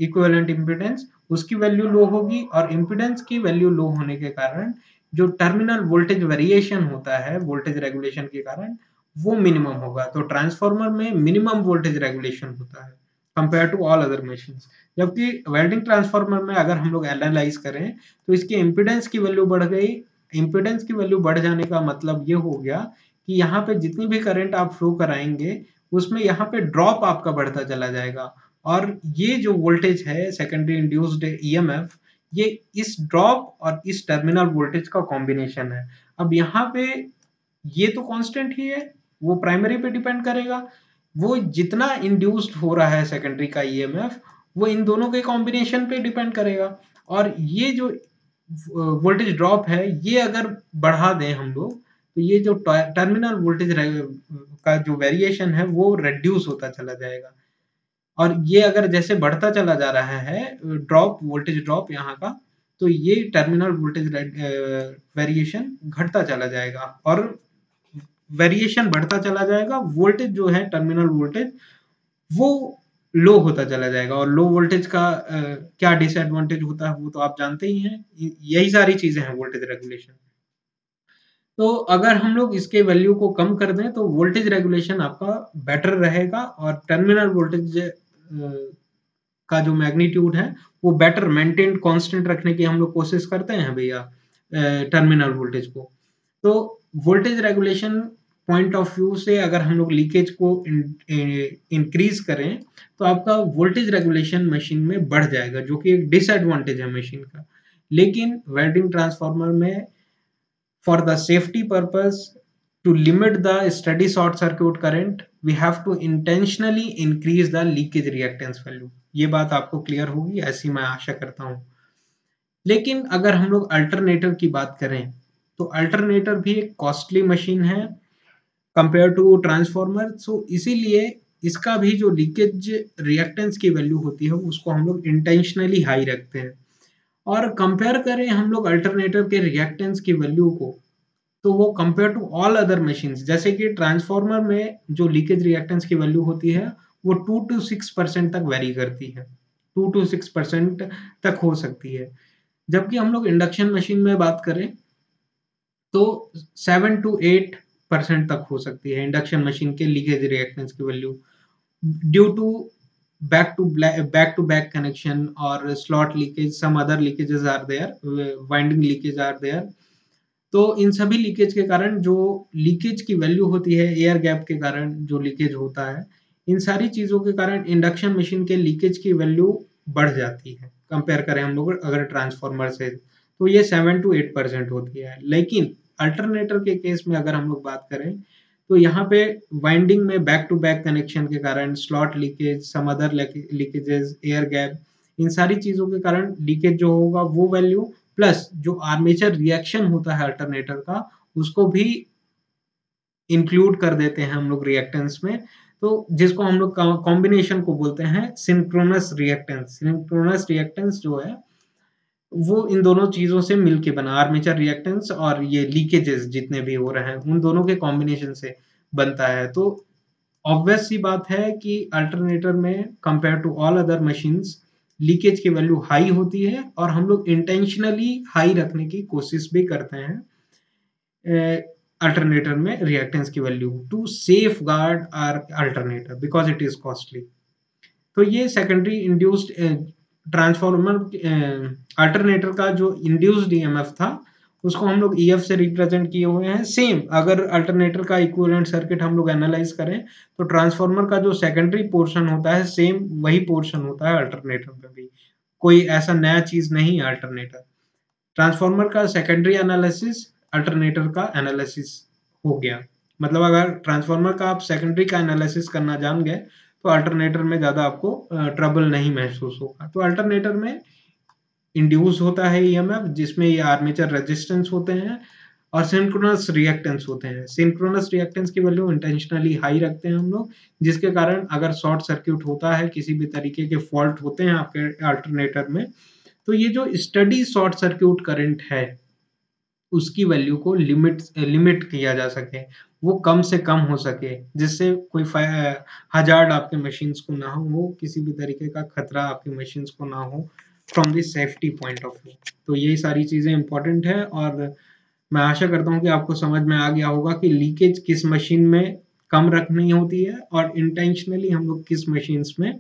[SPEAKER 1] इक्विवेलेंट इम्पीडेंस, उसकी वैल्यू लो होगी, और इम्पीडेंस की वैल्यू लो होने के कारण जो टर्मिनल वोल्टेज वेरिएशन होता है वोल्टेज रेगुलेशन के कारण, वो मिनिमम होगा। तो ट्रांसफार्मर में मिनिमम वोल्टेज रेगुलेशन होता है compare to all other machines. जबकि वेल्डिंग ट्रांसफार्मर में अगर हम लोग एनालाइज करें तो इसके इम्पीडेंस की वैल्यू बढ़ गई। इम्पीडेंस की वैल्यू बढ़ जाने का मतलब ये हो गया कि यहाँ पे जितनी भी करंट आप फ्लो कराएंगे उसमें यहाँ पे ड्रॉप आपका बढ़ता चला जाएगा। और ये जो वोल्टेज है सेकेंडरी इंड्यूस्ड ईएमएफ, ये इस ड्रॉप और इस टर्मिनल वोल्टेज का कॉम्बिनेशन है। अब यहाँ पे ये तो कांस्टेंट ही है, वो प्राइमरी पे डिपेंड करेगा। वो जितना इंड्यूस्ड हो रहा है सेकेंडरी का ईएमएफ, वो इन दोनों के कॉम्बिनेशन पे डिपेंड करेगा। और ये जो वोल्टेज ड्रॉप है ये अगर बढ़ा दें हम लोग, तो ये जो टर्मिनल वोल्टेज का जो वेरिएशन है वो रेड्यूस होता चला जाएगा। और ये अगर जैसे बढ़ता चला जा रहा है ड्रॉप, वोल्टेज ड्रॉप यहाँ का, तो ये टर्मिनल वोल्टेज वेरिएशन घटता चला जाएगा और वेरिएशन बढ़ता चला जाएगा। वोल्टेज जो है टर्मिनल वोल्टेज वो लो होता चला जाएगा। और लो वोल्टेज का क्या डिसएडवांटेज होता है वो तो आप जानते ही हैं। यही सारी चीजें हैं वोल्टेज रेगुलेशन। तो अगर हम लोग इसके वैल्यू को कम कर दें तो वोल्टेज रेगुलेशन आपका बेटर रहेगा, और टर्मिनल वोल्टेज का जो मैग्नीट्यूड है वो बेटर मेंटेन कांस्टेंट रखने की हम लोग कोशिश करते हैं भैया टर्मिनल वोल्टेज को। तो voltage regulation point of view से अगर हम लोग लीकेज को इंक्रीज करें तो आपका वोल्टेज रेगुलेशन मशीन में बढ़ जाएगा, जो कि एक डिसएडवांटेज है मशीन का। लेकिन वेल्डिंग ट्रांसफार्मर में for the safety purpose, to limit the steady short circuit current, we have to intentionally increase the leakage reactance value। ये बात आपको क्लियर होगी ऐसी मैं आशा करता हूँ। लेकिन अगर हम लोग अल्टरनेटर की बात करें तो अल्टरनेटर भी एक कॉस्टली मशीन है कंपेयर टू ट्रांसफार्मर। सो इसीलिए इसका भी जो लीकेज रिएक्टेंस की वैल्यू होती है उसको हम लोग इंटेंशनली हाई रखते हैं। और कंपेयर करें हम लोग अल्टरनेटर के रिएक्टेंस की वैल्यू को, तो वो compare to all other machines, जैसे कि ट्रांसफार्मर में जो लीकेज रिएक्टेंस की वैल्यू होती है वो 2 to 6% तक वेरी करती है, 2 to 6% तक हो सकती है। जबकि हम लोग इंडक्शन मशीन में बात करें तो 7 to 8% तक हो सकती है इंडक्शन मशीन के लीकेज रिएक्टेंस की value, due to back to back connection और slot leakage, some other leakages are there, winding leakage are there. तो इन सभी लीकेज के कारण जो लीकेज की वैल्यू होती है, एयर गैप के कारण जो लीकेज होता है, इन सारी चीजों के कारण इंडक्शन मशीन के लीकेज की वैल्यू बढ़ जाती है कंपेयर करें हम लोग अगर ट्रांसफार्मर से, तो ये 7 to 8% होती है। लेकिन अल्टरनेटर के केस में अगर हम लोग बात करें तो यहाँ पे वाइंडिंग में बैक टू बैक कनेक्शन के कारण, slot leakage, some other leakages, air gap, इन सारी चीजों के कारण लीकेज जो होगा वो वैल्यू, प्लस जो आर्मेचर रिएक्शन होता है अल्टरनेटर का उसको भी इंक्लूड कर देते हैं हम लोग रिएक्टेंस में। तो जिसको हम लोग कॉम्बिनेशन को बोलते हैं सिंक्रोनस रिएक्टेंस। सिंक्रोनस रिएक्टेंस जो है वो इन दोनों चीजों से मिलके बना, आर्मेचर रिएक्टेंस और ये लीकेजेस जितने भी हो रहे हैं उन दोनों के कॉम्बिनेशन से बनता है। तो ऑब्वियस सी बात है कि अल्टरनेटर में compare to all other machines leakage की वैल्यू हाई होती है, और हम लोग इंटेंशनली हाई रखने की कोशिश भी करते हैं अल्टरनेटर में रिएक्टेंस की value to safeguard our alternator because it is costly. तो ये सेकेंडरी इंड्यूस्ड ट्रांसफार्मर अल्टरनेटर का जो इंड्यूस्ड ईएमएफ था उसको हम लोग ईएफ से रिप्रेजेंट किए हुए हैं। सेम अगर अल्टरनेटर का इक्विवेलेंट सर्किट हम लोग एनालाइज करें तो ट्रांसफार्मर का जो सेकेंडरी पोर्शन होता है सेम वही पोर्शन होता है अल्टरनेटर में भी, कोई ऐसा नया चीज नहीं है अल्टरनेटर। ट्रांसफार्मर का सेकेंडरी एनालिसिस अल्टरनेटर का एनालिसिस हो गया। मतलब अगर ट्रांसफार्मर का आप सेकेंडरी का एनालिसिस करना जान गए तो अल्टरनेटर में ज्यादा आपको ट्रबल नहीं महसूस होगा। तो अल्टरनेटर में इंड्यूस होता है ईएमएफ जिसमें ये आर्मेचर रेजिस्टेंस होते हैं, और सिंक्रोनस रिएक्टेंस होते हैं। सिंक्रोनस रिएक्टेंस की वैल्यू इंटेंशनली हाई रखते हैं हम लोग, जिसके कारण अगर शॉर्ट सर्किट होता है, किसी भी तरीके के फॉल्ट होते हैं आपके अल्टरनेटर में, तो ये जो स्टडी शॉर्ट सर्किट करंट है उसकी वैल्यू को लिमिट किया जा सके, वो कम से कम हो सके, जिससे कोई हजार्ड आपके मशीन्स को ना हो, किसी भी तरीके का खतरा आपके मशीन्स को ना हो from the safety point of view. तो यही सारी चीजें इंपॉर्टेंट है, और मैं आशा करता हूँ कि आपको समझ में आ गया होगा कि लीकेज किस मशीन में कम रखनी होती है और इंटेंशनली हम लोग किस मशीन्स में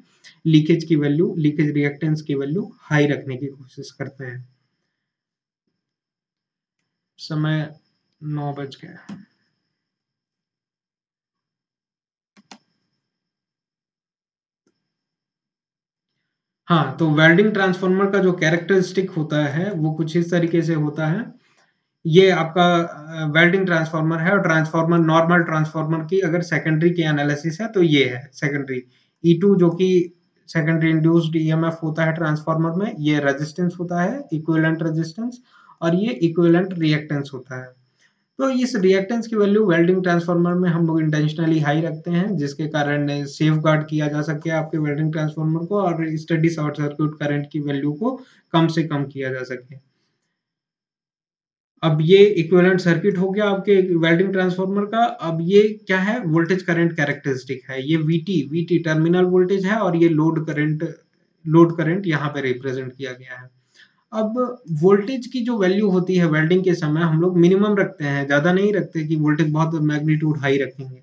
[SPEAKER 1] लीकेज की वैल्यू, लीकेज रिएक्टेंस की वैल्यू हाई रखने की कोशिश करते हैं। समय 9 बज गए। हाँ, तो वेल्डिंग ट्रांसफार्मर का जो कैरेक्टरिस्टिक होता है वो कुछ इस तरीके से होता है। ये आपका वेल्डिंग ट्रांसफार्मर है, और ट्रांसफार्मर, नॉर्मल ट्रांसफार्मर की अगर सेकेंडरी की एनालिसिस है तो ये है सेकेंडरी E2, जो कि सेकेंडरी इंड्यूस्ड ईएमएफ होता है ट्रांसफार्मर में, ये रेजिस्टेंस होता है, इक्विवेलेंट रेजिस्टेंस, और ये इक्विवेलेंट रिएक्टेंस होता है। तो इस रिएक्टेंस की वैल्यू वेल्डिंग ट्रांसफार्मर में हम लोग इंटेंशनली हाई रखते हैं, जिसके कारण सेफ गार्ड किया जा सके आपके वेल्डिंग ट्रांसफार्मर को, और स्टडी शॉर्ट सर्किट करंट की वैल्यू को कम से कम किया जा सके। अब ये इक्विवेलेंट सर्किट हो गया आपके वेल्डिंग ट्रांसफार्मर का। अब ये क्या है, वोल्टेज करंट कैरेक्टरिस्टिक है। ये वीटी टर्मिनल वोल्टेज है, और ये लोड करंट यहाँ पे रिप्रेजेंट किया गया है। अब वोल्टेज की जो वैल्यू होती है वेल्डिंग के समय हम लोग मिनिमम रखते हैं, ज्यादा नहीं रखते कि वोल्टेज बहुत मैग्नीट्यूड हाई रखेंगे।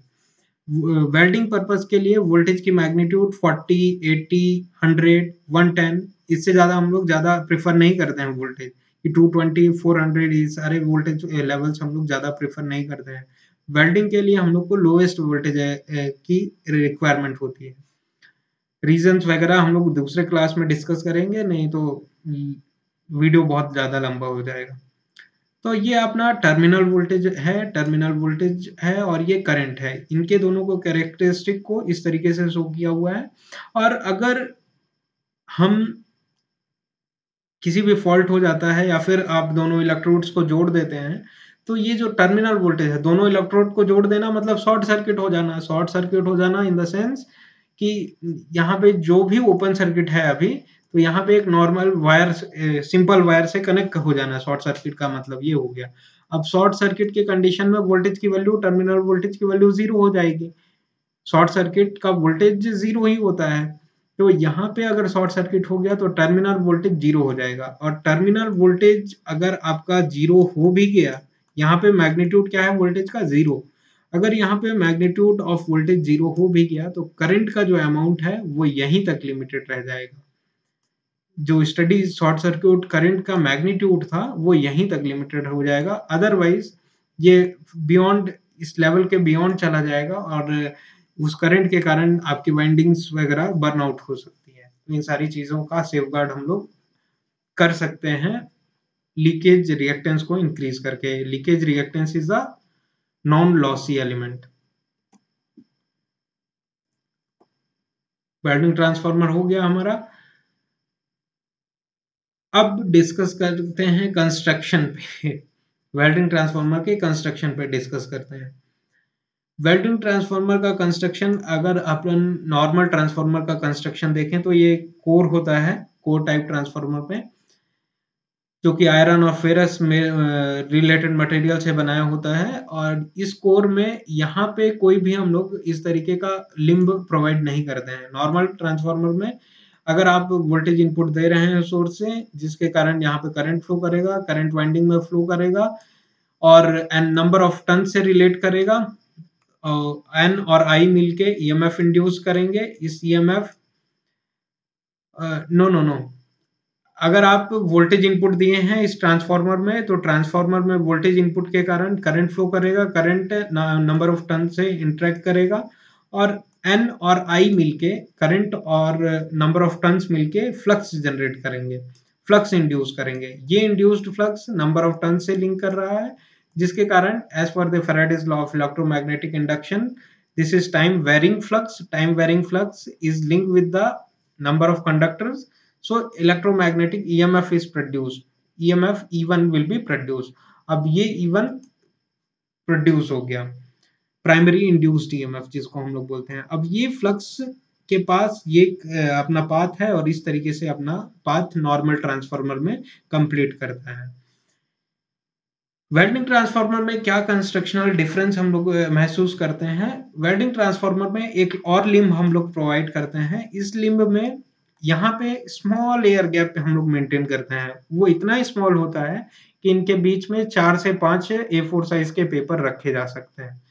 [SPEAKER 1] वेल्डिंग पर्पस के लिए वोल्टेज की मैग्नीट्यूड 40, 80, 100, 110, इससे ज्यादा हम लोग ज्यादा प्रेफर नहीं करते हैं वोल्टेज कि 220, 400, ये सारे वोल्टेज लेवल्स हम लोग ज्यादा प्रेफर नहीं करते हैं। वेल्डिंग के लिए हम लोग को लोएस्ट वोल्टेज की रिक्वायरमेंट होती है। रीजंस वगैरह हम लोग दूसरे क्लास में डिस्कस करेंगे, नहीं तो वीडियो बहुत ज़्यादा लंबा हो जाएगा। तो ये अपना टर्मिनल वोल्टेज है और ये करंट है। इनके दोनों को कैरेक्टरिस्टिक को इस तरीके से शो किया हुआ है। और अगर हम किसी भी फॉल्ट हो जाता है या फिर आप दोनों इलेक्ट्रोड्स को जोड़ देते हैं, तो ये जो टर्मिनल वोल्टेज है, दोनों इलेक्ट्रोड को जोड़ देना मतलब शॉर्ट सर्किट हो जाना। शॉर्ट सर्किट हो जाना इन द सेंस कि यहाँ पे जो भी ओपन सर्किट है अभी, तो यहाँ पे एक नॉर्मल वायर, सिंपल वायर से कनेक्ट हो जाना। शॉर्ट सर्किट का मतलब ये हो गया। अब शॉर्ट सर्किट के कंडीशन में वोल्टेज की वैल्यू, टर्मिनल वोल्टेज की वैल्यू जीरो हो जाएगी। शॉर्ट सर्किट का वोल्टेज जीरो ही होता है। तो यहाँ पे अगर शॉर्ट सर्किट हो गया तो टर्मिनल वोल्टेज जीरो हो जाएगा। और टर्मिनल वोल्टेज अगर आपका जीरो हो भी गया, यहाँ पे मैग्नीट्यूड क्या है वोल्टेज का, जीरो। अगर यहाँ पे मैग्नीट्यूड ऑफ वोल्टेज जीरो हो भी गया तो करंट का जो अमाउंट है वो यहीं तक लिमिटेड रह जाएगा। जो स्टडी शॉर्ट सर्किट करंट का मैग्नीट्यूड था वो यहीं तक लिमिटेड हो जाएगा। अदरवाइज ये बियॉन्ड, इस लेवल के बियॉन्ड चला जाएगा, और उस करंट के कारण आपकी वाइंडिंग्स वगैरह बर्न आउट हो सकती है। तो इन सारी चीजों का सेफगार्ड हम लोग कर सकते हैं लीकेज रिएक्टेंस को इंक्रीज करके। Leakage reactance is a non lossy element. Welding transformer हो गया हमारा। अब डिस्कस करते हैं कंस्ट्रक्शन पे। वेल्डिंग ट्रांसफार्मर के कंस्ट्रक्शन पे डिस्कस करते हैं। वेल्डिंग ट्रांसफार्मर का कंस्ट्रक्शन, अगर अपन नॉर्मल ट्रांसफार्मर का कंस्ट्रक्शन देखें तो ये कोर होता है, कोर टाइप ट्रांसफार्मर पे, जो कि आयरन और फेरस में रिलेटेड मटेरियल से बनाया होता है। और इस कोर में यहाँ पे कोई भी हम लोग इस तरीके का लिम्ब प्रोवाइड नहीं करते हैं। नॉर्मल ट्रांसफार्मर में अगर आप वोल्टेज इनपुट दे रहे हैं सोर्स से, जिसके कारण यहाँ पे करंट फ्लो करेगा, करंट वाइंडिंग में फ्लो करेगा, और एन नंबर ऑफ टर्न से रिलेट करेगा, एन और आई मिलके ईएमएफ इंड्यूस करेंगे। इस ईएमएफ, नो नो नो, अगर आप वोल्टेज इनपुट दिए हैं इस ट्रांसफार्मर में, तो ट्रांसफार्मर में वोल्टेज इनपुट के कारण करंट फ्लो करेगा, करंट नंबर ऑफ टर्न से इंटरेक्ट करेगा, और एन और आई मिलके, करंट और नंबर ऑफ टर्न्स मिलके फ्लक्स जनरेट करेंगे, फ्लक्स इंड्यूस करेंगे। ये induced flux number of turn से लिंक कर रहा है, जिसके कारण as per the Faraday's law of electromagnetic induction, this is time varying flux. Time varying flux is linked with the number of conductors, so electromagnetic EMF is produced, EMF E1 will be produced। अब ये E1 प्रोड्यूस हो गया, प्राइमरी इंड्यूस्ड ईएमएफ जिसको हम लोग बोलते हैं। अब ये फ्लक्स के पास ये अपना पाथ है और इस तरीके से अपना पाथ नॉर्मल ट्रांसफार्मर में कंप्लीट करता है। वेल्डिंग ट्रांसफार्मर में क्या कंस्ट्रक्शनल डिफरेंस हम लोग महसूस करते हैं? वेल्डिंग ट्रांसफार्मर में एक और लिम्ब हम लोग प्रोवाइड करते हैं। इस लिम्ब में यहाँ पे स्मॉल एयर गैप हम लोग मेंटेन करते हैं। वो इतना स्मॉल होता है कि इनके बीच में 4 से 5 A4 साइज के पेपर रखे जा सकते हैं।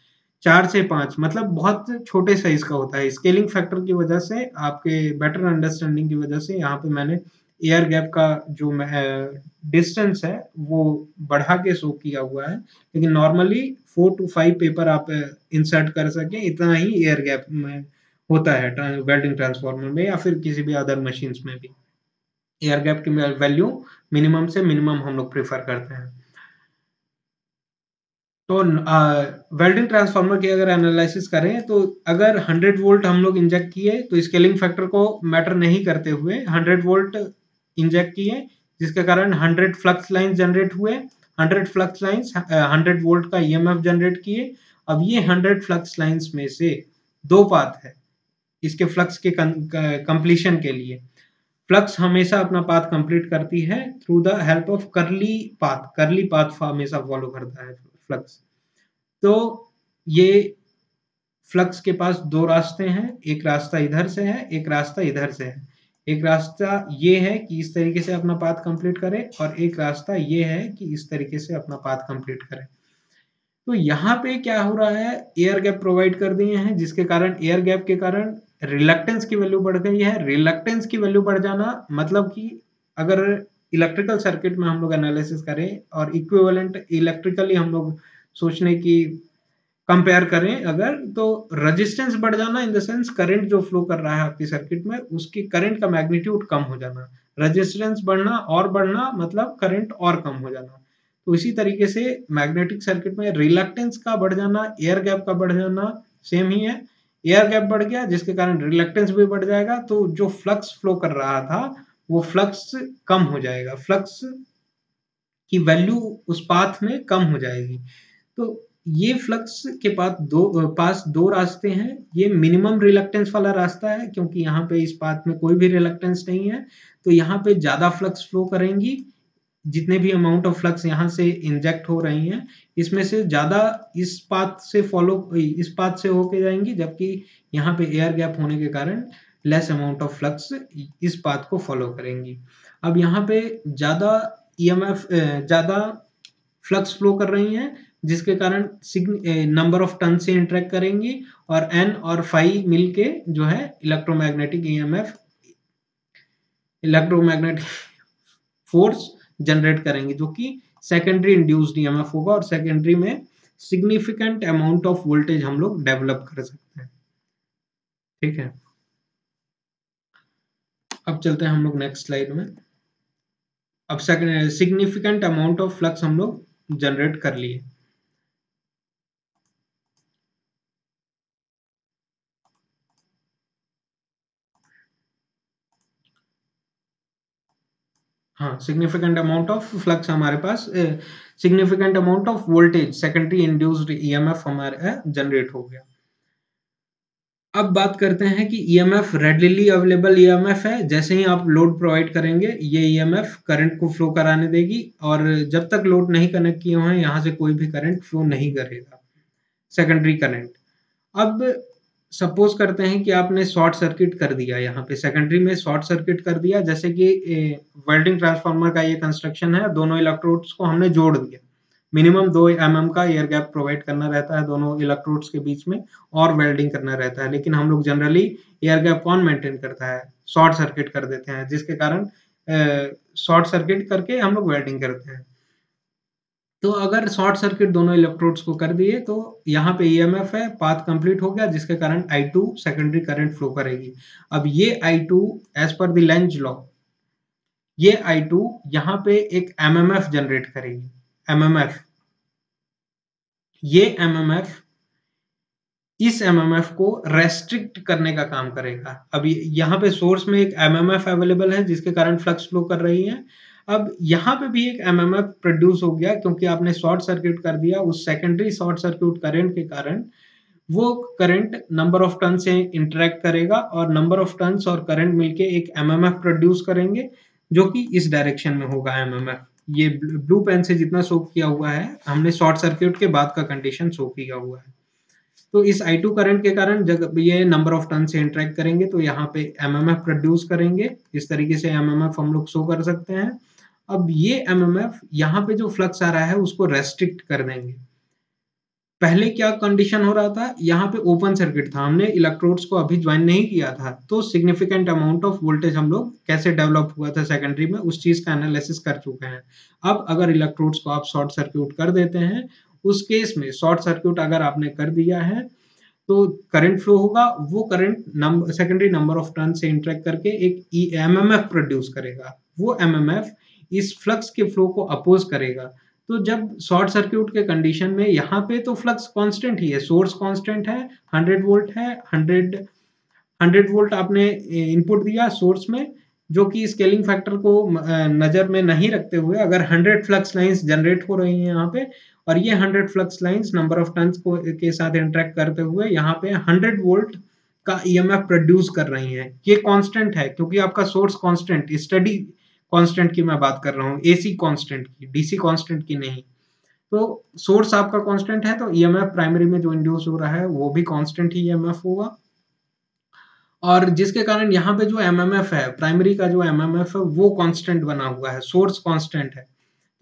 [SPEAKER 1] 4 से 5 मतलब बहुत छोटे साइज का होता है। स्केलिंग फैक्टर की वजह से, आपके बेटर अंडरस्टैंडिंग की वजह से यहाँ पे मैंने एयर गैप का जो डिस्टेंस है वो बढ़ा के शो किया हुआ है, लेकिन नॉर्मली 4 to 5 पेपर आप इंसर्ट कर सके, इतना ही एयर गैप में होता है वेल्डिंग ट्रांसफार्मर में या फिर किसी भी अदर मशीन्स में भी। एयर गैप की वैल्यू मिनिमम से मिनिमम हम लोग प्रेफर करते हैं। तो वेल्डिंग ट्रांसफार्मर की अगर एनालिसिस करें तो अगर 100 वोल्ट हम लोग इंजेक्ट किए तो स्केलिंग फैक्टर को मैटर नहीं करते हुए 100 वोल्ट इंजेक्ट किए, जिसके कारण 100 फ्लक्स लाइंस जनरेट हुए। 100 फ्लक्स लाइंस 100 वोल्ट का ईएमएफ जनरेट किए। अब ये 100 फ्लक्स लाइंस में से दो पाथ है इसके फ्लक्स के कंप्लीशन के लिए। फ्लक्स हमेशा अपना पाथ कंप्लीट करती है through the help of curly path. Curly path हमेशा फॉलो करता है फ्लक्स। तो ये फ्लक्स के पास दो रास्ते हैं, एक रास्ता इधर से है, एक रास्ता इधर से है। एक रास्ता ये है कि इस तरीके से अपना पाथ कंप्लीट करे और एक रास्ता ये है कि इस तरीके से अपना पाथ कंप्लीट करे। तो यहाँ पे क्या हो रहा है, एयर गैप प्रोवाइड कर दिए हैं जिसके कारण एयर गैप के कारण रिलक्टेंस की वैल्यू बढ़ गई है। रिलक्टेंस की वैल्यू बढ़ जाना मतलब कि अगर इलेक्ट्रिकल सर्किट में हम लोग एनालिसिस करें और इक्विवेलेंट इलेक्ट्रिकली हम लोग सोचने की कंपेयर करें अगर, तो रेजिस्टेंस बढ़ जाना इन द सेंस करंट जो फ्लो कर रहा है आपकी सर्किट में उसकी करंट का मैग्नीट्यूड कम हो जाना। रेजिस्टेंस बढ़ना मतलब करंट और कम हो जाना। तो इसी तरीके से मैग्नेटिक सर्किट में रिलक्टेंस का बढ़ जाना, एयर गैप का बढ़ जाना सेम ही है। एयर गैप बढ़ गया जिसके कारण रिलक्टेंस भी बढ़ जाएगा, तो जो फ्लक्स फ्लो कर रहा था वो फ्लक्स कम हो जाएगा, फ्लक्स की वैल्यू उस पाथ में कम हो जाएगी। तो ये फ्लक्स के पास दो रास्ते हैं। ये मिनिमम रिलक्टेंस वाला रास्ता है क्योंकि यहाँ पे इस पाथ में कोई भी रिलक्टेंस नहीं है, तो यहाँ पे ज्यादा फ्लक्स फ्लो करेंगी। जितने भी अमाउंट ऑफ फ्लक्स यहाँ से इंजेक्ट हो रही हैं इसमें से ज्यादा इस पाथ से होके जाएंगी, जबकि यहाँ पे एयर गैप होने के कारण लेस अमाउंट ऑफ फ्लक्स इस पाथ को फॉलो करेंगी। अब यहाँ पे ज्यादा ईएमएफ ज्यादा फ्लक्स फ्लो कर रही हैं जिसके कारण नंबर ऑफ टर्न से इंटरेक्ट करेंगी और एन और फाई मिलके जो है इलेक्ट्रोमैग्नेटिक फोर्स जनरेट करेंगे, जो कि सेकेंडरी इंड्यूस्ड ईएमएफ होगा और सेकेंडरी में सिग्निफिकेंट अमाउंट ऑफ वोल्टेज हम लोग डेवलप कर सकते हैं। ठीक है, अब चलते हैं हम लोग नेक्स्ट स्लाइड में। अब सिग्निफिकेंट अमाउंट ऑफ फ्लक्स हम लोग जनरेट कर लिए। हाँ, सिग्निफिकेंट अमाउंट ऑफ फ्लक्स हमारे पास, significant amount of voltage secondary induced EMF हमारे जनरेट हो गया। अब बात करते हैं कि ईएमएफ रेडिली अवेलेबल ईएमएफ है। जैसे ही आप लोड प्रोवाइड करेंगे ये ईएमएफ करंट को फ्लो कराने देगी और जब तक लोड नहीं कनेक्ट किए हुए हैं यहाँ से कोई भी करंट फ्लो नहीं करेगा, सेकेंडरी करंट। अब सपोज करते हैं कि आपने शॉर्ट सर्किट कर दिया, यहाँ पे सेकेंडरी में शॉर्ट सर्किट कर दिया, जैसे कि वेल्डिंग ट्रांसफार्मर का ये कंस्ट्रक्शन है, दोनों इलेक्ट्रोड्स को हमने जोड़ दिया। मिनिमम 2 mm का एयर गैप प्रोवाइड करना रहता है दोनों इलेक्ट्रोड्स के बीच में और वेल्डिंग करना रहता है, लेकिन हम लोग जनरली एयर गैप कौन मेंटेन करता है, शॉर्ट सर्किट कर देते हैं, जिसके कारण शॉर्ट सर्किट करके हम लोग वेल्डिंग करते हैं। तो अगर शॉर्ट सर्किट दोनों इलेक्ट्रोड्स को कर दिए तो यहाँ पे ईएमएफ है, पाथ कंप्लीट हो गया जिसके कारण I2 सेकेंडरी करंट फ्लो करेगी। अब ये I2 as per the Lenz law, ये I2 यहाँ पे एक एमएमएफ जनरेट करेगी। एमएमएफ, ये एमएमएफ इस एमएमएफ को रेस्ट्रिक्ट करने का काम करेगा। अब यहाँ पे सोर्स में एक एमएमएफ अवेलेबल है जिसके कारण फ्लक्स फ्लो कर रही है। अब यहाँ पे भी एक एमएमएफ प्रोड्यूस हो गया क्योंकि आपने शॉर्ट सर्किट कर दिया। उस सेकेंडरी शॉर्ट सर्किट करंट के कारण वो करंट नंबर ऑफ टर्न से इंटरेक्ट करेगा और नंबर ऑफ टर्न्स और करंट मिलके एक एमएमएफ प्रोड्यूस करेंगे जो कि इस डायरेक्शन में होगा एमएमएफ। ये ब्लू पेन से जितना शो किया हुआ है हमने शॉर्ट सर्किट के बाद का कंडीशन शो किया हुआ है। तो इस I2 करंट के कारण जब ये नंबर ऑफ टर्न से इंटरेक्ट करेंगे तो यहाँ पे एमएमएफ प्रोड्यूस करेंगे। इस तरीके से एमएमएफ हम लोग शो कर सकते हैं। अब ये एमएमएफ यहाँ पे जो फ्लक्स आ रहा है उसको रेस्ट्रिक्ट कर देंगे। पहले क्या कंडीशन हो रहा था, यहाँ पे ओपन सर्किट था, हमने इलेक्ट्रोड्स को अभी ज्वाइन नहीं किया था, तो सिग्निफिकेंट अमाउंट ऑफ वोल्टेज हम लोग कैसे डेवलप हुआ था सेकेंडरी में उस चीज का एनालिसिस कर चुके हैं। अब अगर इलेक्ट्रोड्स को आप शॉर्ट सर्किट कर देते हैं, उस केस में शॉर्ट सर्किट अगर आपने कर दिया है तो करंट फ्लो होगा, वो current secondary number of turn से इंटरेक्ट करके एक एमएमएफ प्रोड्यूस करेगा। वो एमएमएफ इस फ्लक्स के फ्लो को अपोज करेगा। तो जब शॉर्ट सर्किट के कंडीशन में यहाँ पे तो फ्लक्स कांस्टेंट ही है, सोर्स कांस्टेंट है, 100 वोल्ट है, 100 वोल्ट आपने इनपुट दिया सोर्स में, जो कि स्केलिंग फैक्टर को नजर में नहीं रखते हुए अगर 100 फ्लक्स लाइंस जनरेट हो रही हैं यहाँ पे और ये 100 flux lines number of turns को के साथ इंटरेक्ट करते हुए यहाँ पे 100 वोल्ट का ईएमएफ प्रोड्यूस कर रही हैं। ये कांस्टेंट है क्योंकि आपका सोर्स कांस्टेंट, स्टडी कांस्टेंट की मैं बात कर रहा हूँ, एसी कांस्टेंट की, डीसी कांस्टेंट की नहीं। तो सोर्स आपका कांस्टेंट है तो ईएमएफ प्राइमरी में जो इंड्यूस हो रहा है वो भी कांस्टेंट ही ईएमएफ होगा। और जिसके कारण यहाँ पे जो एमएमएफ है, प्राइमरी का जो एमएमएफ है वो कांस्टेंट बना हुआ है, सोर्स कांस्टेंट है।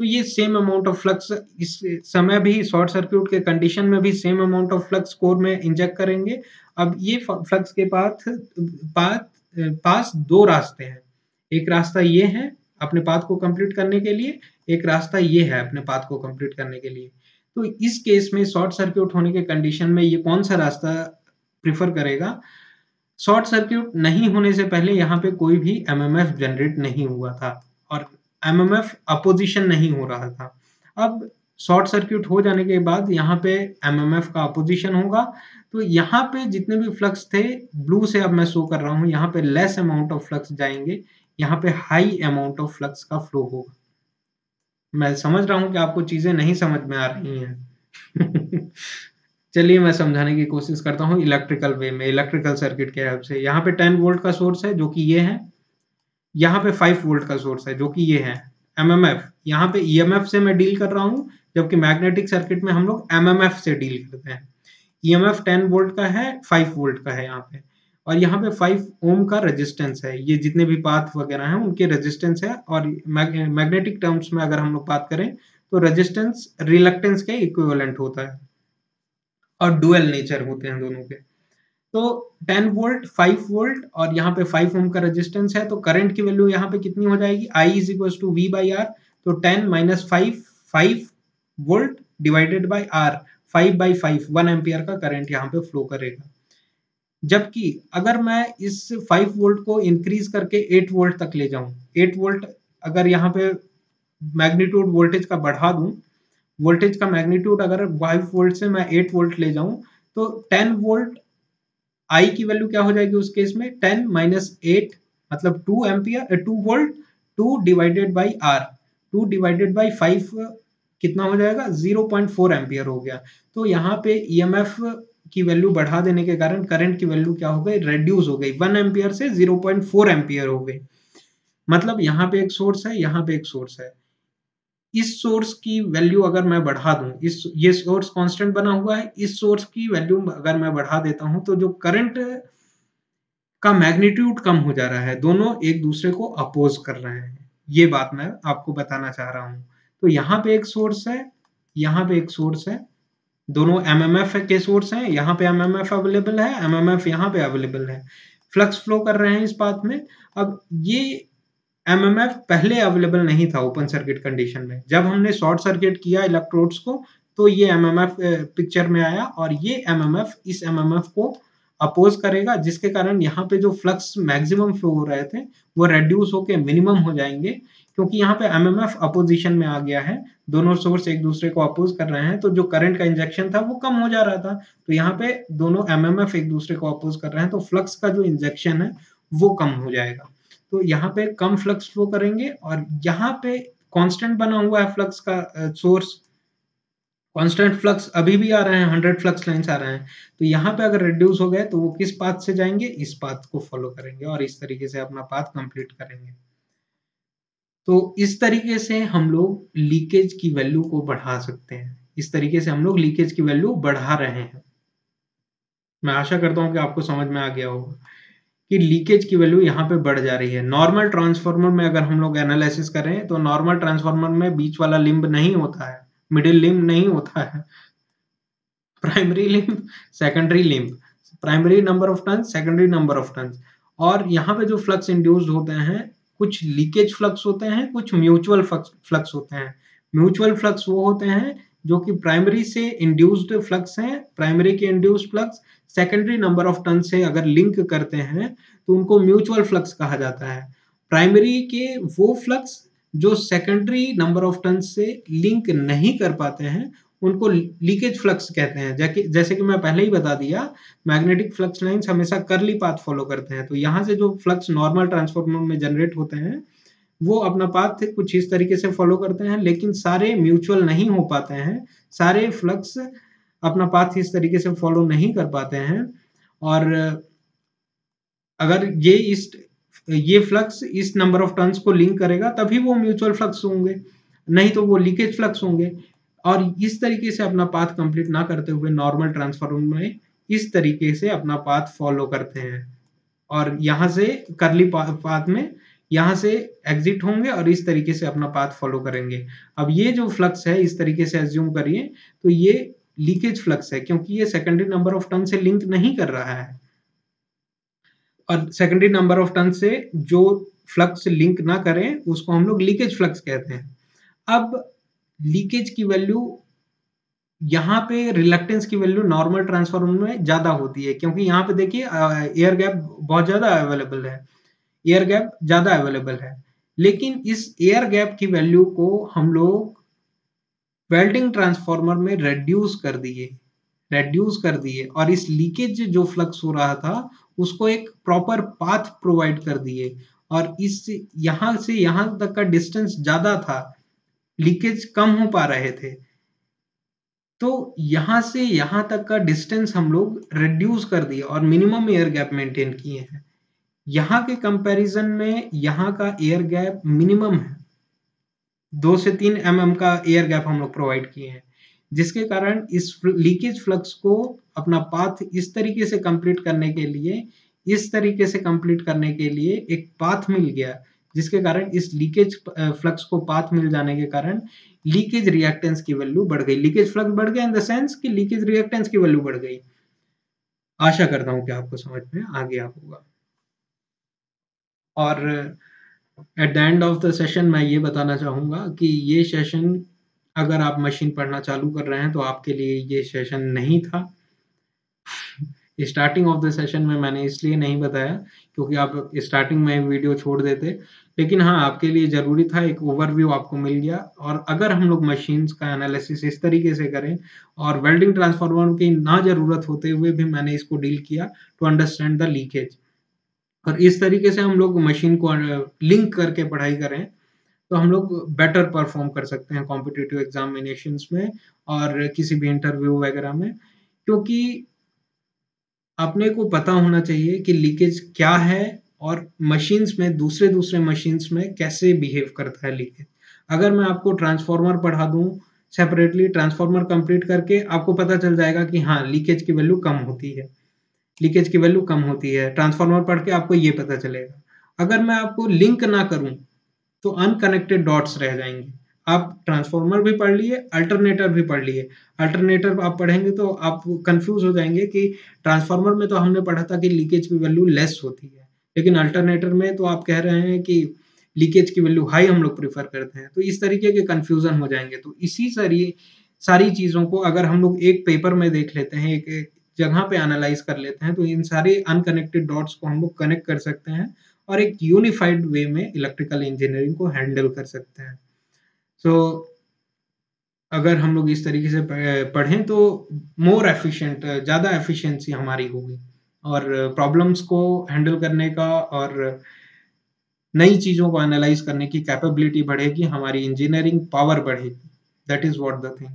[SPEAKER 1] तो ये सेम अमाउंट ऑफ फ्लक्स इस समय भी शॉर्ट सर्किट के कंडीशन में भी same amount of flux core में इंजेक्ट करेंगे। अब ये फ्लक्स के पास दो रास्ते हैं। एक रास्ता ये है अपने पाथ को कंप्लीट करने के लिए, एक रास्ता ये है अपने पाथ को कंप्लीट करने के लिए। तो इस केस में शॉर्ट सर्किट होने के कंडीशन में ये कौन सा रास्ता प्रिफर करेगा? शॉर्ट सर्किट नहीं होने से पहले यहाँ पे कोई भी एमएमएफ जनरेट नहीं हुआ था और एमएमएफ अपोजिशन नहीं हो रहा था। अब शॉर्ट सर्किट हो जाने के बाद यहाँ पे एमएमएफ का अपोजिशन होगा। तो यहाँ पे जितने भी फ्लक्स थे, ब्लू से अब मैं शो कर रहा हूँ, यहाँ पे लेस अमाउंट ऑफ फ्लक्स जाएंगे, यहाँ पे हाई अमाउंट ऑफ फ्लक्स का फ्लो होगा। मैं समझ रहा हूँ कि आपको चीजें नहीं समझ में आ रही हैं। चलिए मैं समझाने की कोशिश करता हूँ इलेक्ट्रिकल वे में, इलेक्ट्रिकल सर्किट के हेल्प से। यहाँ पे 10 वोल्ट का सोर्स है जो कि ये है, यहाँ पे 5 वोल्ट का सोर्स है जो कि ये है। एमएमएफ, यहाँ पे ईएमएफ से मैं डील कर रहा हूँ, जबकि मैग्नेटिक सर्किट में हम लोग एमएमएफ से डील करते हैं। ईएमएफ 10 वोल्ट का है, 5 वोल्ट का है यहाँ पे, और यहाँ पे 5 ओम का रेजिस्टेंस है। ये जितने भी पाथ वगैरह हैं उनके रेजिस्टेंस है। और मैग्नेटिक टर्म्स में अगर हम लोग बात करें तो रेजिस्टेंस रिलक्टेंस के इक्विवेलेंट होता है और डुअल नेचर होते हैं दोनों के। तो 10 वोल्ट, 5 वोल्ट और यहाँ पे 5 ओम का रेजिस्टेंस है, तो करंट की वैल्यू यहाँ पे कितनी हो जाएगी? I is equal to V by R. तो 10 minus 5 volt divided by R, 5 by 5, 1 ampere का करंट यहाँ पे फ्लो करेगा। जबकि अगर मैं इस 5 वोल्ट को इंक्रीज करके 8 वोल्ट तक ले जाऊं, 8 वोल्ट अगर यहाँ पे मैग्नीट्यूड वोल्टेज का बढ़ा दूं, वोल्टेज का मैग्नीट्यूड अगर 5 वोल्ट से मैं 8 वोल्ट ले जाऊं, तो 10 वोल्ट I की वैल्यू क्या हो जाएगी उस केस में? 10 माइनस 8 मतलब 2 ampere, 2 volt, 2 divided by R, 2 divided by 5 कितना हो जाएगा? 0.4 एम्पियर हो गया। तो यहाँ पे ईएमएफ की वैल्यू बढ़ा देने के कारण करंट की वैल्यू क्या हो गई? रेड्यूस हो गई, 1 एम्पियर से 0.4 एम्पियर हो गई। मतलब यहाँ पे एक सोर्स है, यहाँ पे एक सोर्स है। इस सोर्स की वैल्यू अगर मैं बढ़ा दूं, ये सोर्स कांस्टेंट बना हुआ है, इस सोर्स की वैल्यू अगर मैं बढ़ा देता हूं तो जो करंट का मैग्नीट्यूड कम हो जा रहा है, दोनों एक दूसरे को अपोज कर रहे हैं। ये बात मैं आपको बताना चाह रहा हूं। तो यहाँ पे एक सोर्स है, यहाँ पे एक सोर्स है, दोनों एमएमएफ के सोर्स हैं, यहाँ पे एमएमएफ अवेलेबल है, एमएमएफ यहाँ पे अवेलेबल है, फ्लक्स फ्लो कर रहे हैं इस पाथ में। अब ये एमएमएफ पहले अवेलेबल नहीं था ओपन सर्किट कंडीशन में। जब हमने शॉर्ट सर्किट किया इलेक्ट्रोड्स को तो ये एमएमएफ पिक्चर में आया और ये एमएमएफ इस एमएमएफ को अपोज करेगा, जिसके कारण यहाँ पे जो फ्लक्स मैक्सिमम फ्लो हो रहे थे वो रेड्यूस होके मिनिमम हो जाएंगे, क्योंकि यहाँ पे एमएमएफ अपोजिशन में आ गया है, दोनों सोर्स एक दूसरे को अपोज कर रहे हैं, तो जो करंट का इंजेक्शन था वो कम हो जा रहा था। तो यहाँ पे दोनों एमएमएफ एक दूसरे को अपोज कर रहे हैं, तो फ्लक्स का जो इंजेक्शन है वो कम हो जाएगा। तो यहाँ पे कम फ्लक्स फ्लो करेंगे और यहाँ पे कांस्टेंट बना हुआ है फ्लक्स का सोर्स, कांस्टेंट फ्लक्स अभी भी आ रहे हैं, 100 फ्लक्स लाइंस आ रहे हैं। तो यहाँ पे अगर रिड्यूस हो गए तो वो किस पाथ से जाएंगे, इस पाथ को फॉलो करेंगे और इस तरीके से अपना पाथ कंप्लीट करेंगे। तो इस तरीके से हम लोग लीकेज की वैल्यू को बढ़ा सकते हैं। इस तरीके से हम लोग लीकेज की वैल्यू बढ़ा रहे हैं। मैं आशा करता हूँ कि आपको समझ में आ गया होगा कि लीकेज की वैल्यू यहाँ पे बढ़ जा रही है। नॉर्मल ट्रांसफार्मर में अगर हम लोग एनालिसिस करें तो नॉर्मल ट्रांसफार्मर में बीच वाला लिंब नहीं होता है, मिडिल लिंब नहीं होता है, primary limb, secondary limb, primary number of turns, secondary number of turns. और यहाँ पे जो फ्लक्स इंड्यूस्ड होते हैं, कुछ लीकेज फ्लक्स होते हैं, कुछ म्यूचुअल फ्लक्स होते हैं। म्यूचुअल फ्लक्स वो होते हैं जो कि प्राइमरी से इंड्यूस्ड फ्लक्स हैं, प्राइमरी के induced flux secondary number of turn से अगर लिंक करते हैं तो उनको म्यूचुअल फ्लक्स कहा जाता है। प्राइमरी के वो फ्लक्स जो सेकेंडरी नंबर ऑफ टर्न से लिंक नहीं कर पाते हैं उनको लीकेज फ्लक्स कहते हैं। जैसे कि मैं पहले ही बता दिया, मैग्नेटिक फ्लक्स लाइंस हमेशा कर्ली पाथ फॉलो करते हैं। तो यहाँ से जो फ्लक्स नॉर्मल ट्रांसफार्मर में जनरेट होते हैं वो अपना पाथ कुछ इस तरीके से फॉलो करते हैं, लेकिन सारे म्यूचुअल नहीं हो पाते हैं, सारे फ्लक्स अपना पाथ इस तरीके से फॉलो नहीं कर पाते हैं। और अगर ये फ्लक्स इस नंबर ऑफ टर्न्स को लिंक करेगा तभी वो म्यूचुअल फ्लक्स होंगे, नहीं तो वो लीकेज फ्लक्स होंगे। और इस तरीके से अपना पाथ कंप्लीट ना करते हुए नॉर्मल ट्रांसफार्मर में इस तरीके से अपना पाथ फॉलो करते हैं और यहाँ से करली पाथ में यहाँ से एग्जिट होंगे और इस तरीके से अपना पाथ फॉलो करेंगे। अब ये जो फ्लक्स है इस तरीके से एज्यूम करिए तो ये लीकेज फ्लक्स है, क्योंकि ये सेकेंडरी नंबर ऑफ टर्न से लिंक नहीं कर रहा है और सेकेंडरी नंबर ऑफ टर्न से जो फ्लक्स लिंक ना करें उसको हम लोग लीकेज फ्लक्स कहते हैं। अब लीकेज की वैल्यू यहाँ पे रिलक्टेंस की वैल्यू नॉर्मल ट्रांसफार्मर में ज्यादा होती है, क्योंकि यहाँ पे देखिए एयर गैप बहुत ज्यादा अवेलेबल है, एयर गैप ज्यादा अवेलेबल है। लेकिन इस एयर गैप की वैल्यू को हम लोग वेल्डिंग ट्रांसफार्मर में रेड्यूस कर दिए और इस लीकेज जो फ्लक्स हो रहा था उसको एक प्रॉपर पाथ प्रोवाइड कर दिए और इस यहाँ से यहाँ तक का डिस्टेंस ज्यादा था, लीकेज कम हो पा रहे थे। तो यहाँ से यहाँ तक का डिस्टेंस हम लोग रिड्यूस कर दिए और मिनिमम एयर गैप मेंटेन किए हैं। यहाँ के कंपैरिजन में यहाँ का एयर गैप मिनिमम है, 2 से 3 mm का एयर गैप हम लोग प्रोवाइड किए हैं, जिसके कारण इस लीकेज फ्लक्स को अपना पाथ इस तरीके से कंप्लीट करने के लिए एक पाथ मिल गया, जिसके कारण इस लीकेज फ्लक्स को पाथ मिल जाने के कारण लीकेज रिएक्टेंस की वैल्यू बढ़ गई। लीकेज फ्लक्स बढ़ गया इन द सेंस कि लीकेज रिएक्टेंस की वैल्यू बढ़ गई। आशा करता हूँ कि आपको समझ में आ गया होगा। और at the end of the session मैं ये बताना चाहूँगा कि ये सेशन अगर आप मशीन पढ़ना चालू कर रहे हैं तो आपके लिए ये सेशन नहीं था। स्टार्टिंग ऑफ द सेशन में मैंने इसलिए नहीं बताया क्योंकि आप स्टार्टिंग में वीडियो छोड़ देते, लेकिन हाँ आपके लिए ज़रूरी था, एक ओवरव्यू आपको मिल गया। और अगर हम लोग मशीन्स का एनालिसिस इस तरीके से करें और वेल्डिंग ट्रांसफार्मर की ना ज़रूरत होते हुए भी मैंने इसको डील किया टू अंडरस्टैंड द लीकेज, और इस तरीके से हम लोग मशीन को लिंक करके पढ़ाई करें तो हम लोग बेटर परफॉर्म कर सकते हैं कॉम्पिटिटिव एग्जामिनेशंस में और किसी भी इंटरव्यू वगैरह में। क्योंकि अपने को पता होना चाहिए कि लीकेज क्या है और मशीन्स में दूसरे मशीन्स में कैसे बिहेव करता है लीकेज। अगर मैं आपको ट्रांसफार्मर पढ़ा दूं सेपरेटली, ट्रांसफार्मर कंप्लीट करके आपको पता चल जाएगा कि हाँ लीकेज की वैल्यू कम होती है, लीकेज की वैल्यू कम होती है। ट्रांसफार्मर पढ़ के आपको ये पता चलेगा। अगर मैं आपको लिंक ना करूं तो अनकनेक्टेड डॉट्स रह जाएंगे। आप ट्रांसफार्मर भी पढ़ लिए, अल्टरनेटर भी पढ़ लिए। अल्टरनेटर आप पढ़ेंगे तो आप कंफ्यूज हो जाएंगे कि ट्रांसफार्मर में तो हमने पढ़ा था कि लीकेज की वैल्यू लेस होती है, लेकिन अल्टरनेटर में तो आप कह रहे हैं कि लीकेज की वैल्यू हाई हम लोग प्रीफर करते हैं। तो इस तरीके के कंफ्यूजन हो जाएंगे। तो इसी सारी चीजों को अगर हम लोग एक पेपर में देख लेते हैं, एक जगह पे एनालाइज कर लेते हैं, तो इन सारे अनकनेक्टेड डॉट्स को हम लोग कनेक्ट कर सकते हैं और एक यूनिफाइड वे में इलेक्ट्रिकल इंजीनियरिंग को हैंडल कर सकते हैं। सो अगर हम लोग इस तरीके से पढ़ें तो मोर एफिशिएंट, ज़्यादा एफिशिएंसी हमारी होगी और प्रॉब्लम्स को हैंडल करने का और नई चीज़ों को एनालाइज करने की कैपेबिलिटी बढ़ेगी, हमारी इंजीनियरिंग पावर बढ़ेगी। That is what the thing.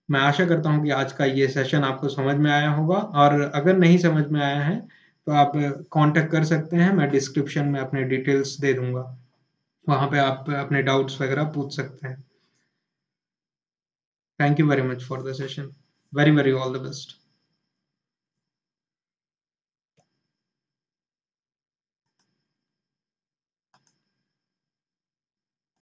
[SPEAKER 1] मैं आशा करता हूँ कि आज का ये सेशन आपको समझ में आया होगा, और अगर नहीं समझ में आया है तो आप कांटेक्ट कर सकते हैं, मैं डिस्क्रिप्शन में अपने डिटेल्स दे दूंगा, वहाँ पे आप अपने डाउट्स वगैरह पूछ सकते हैं। Thank you very much for the session. Very very all the best.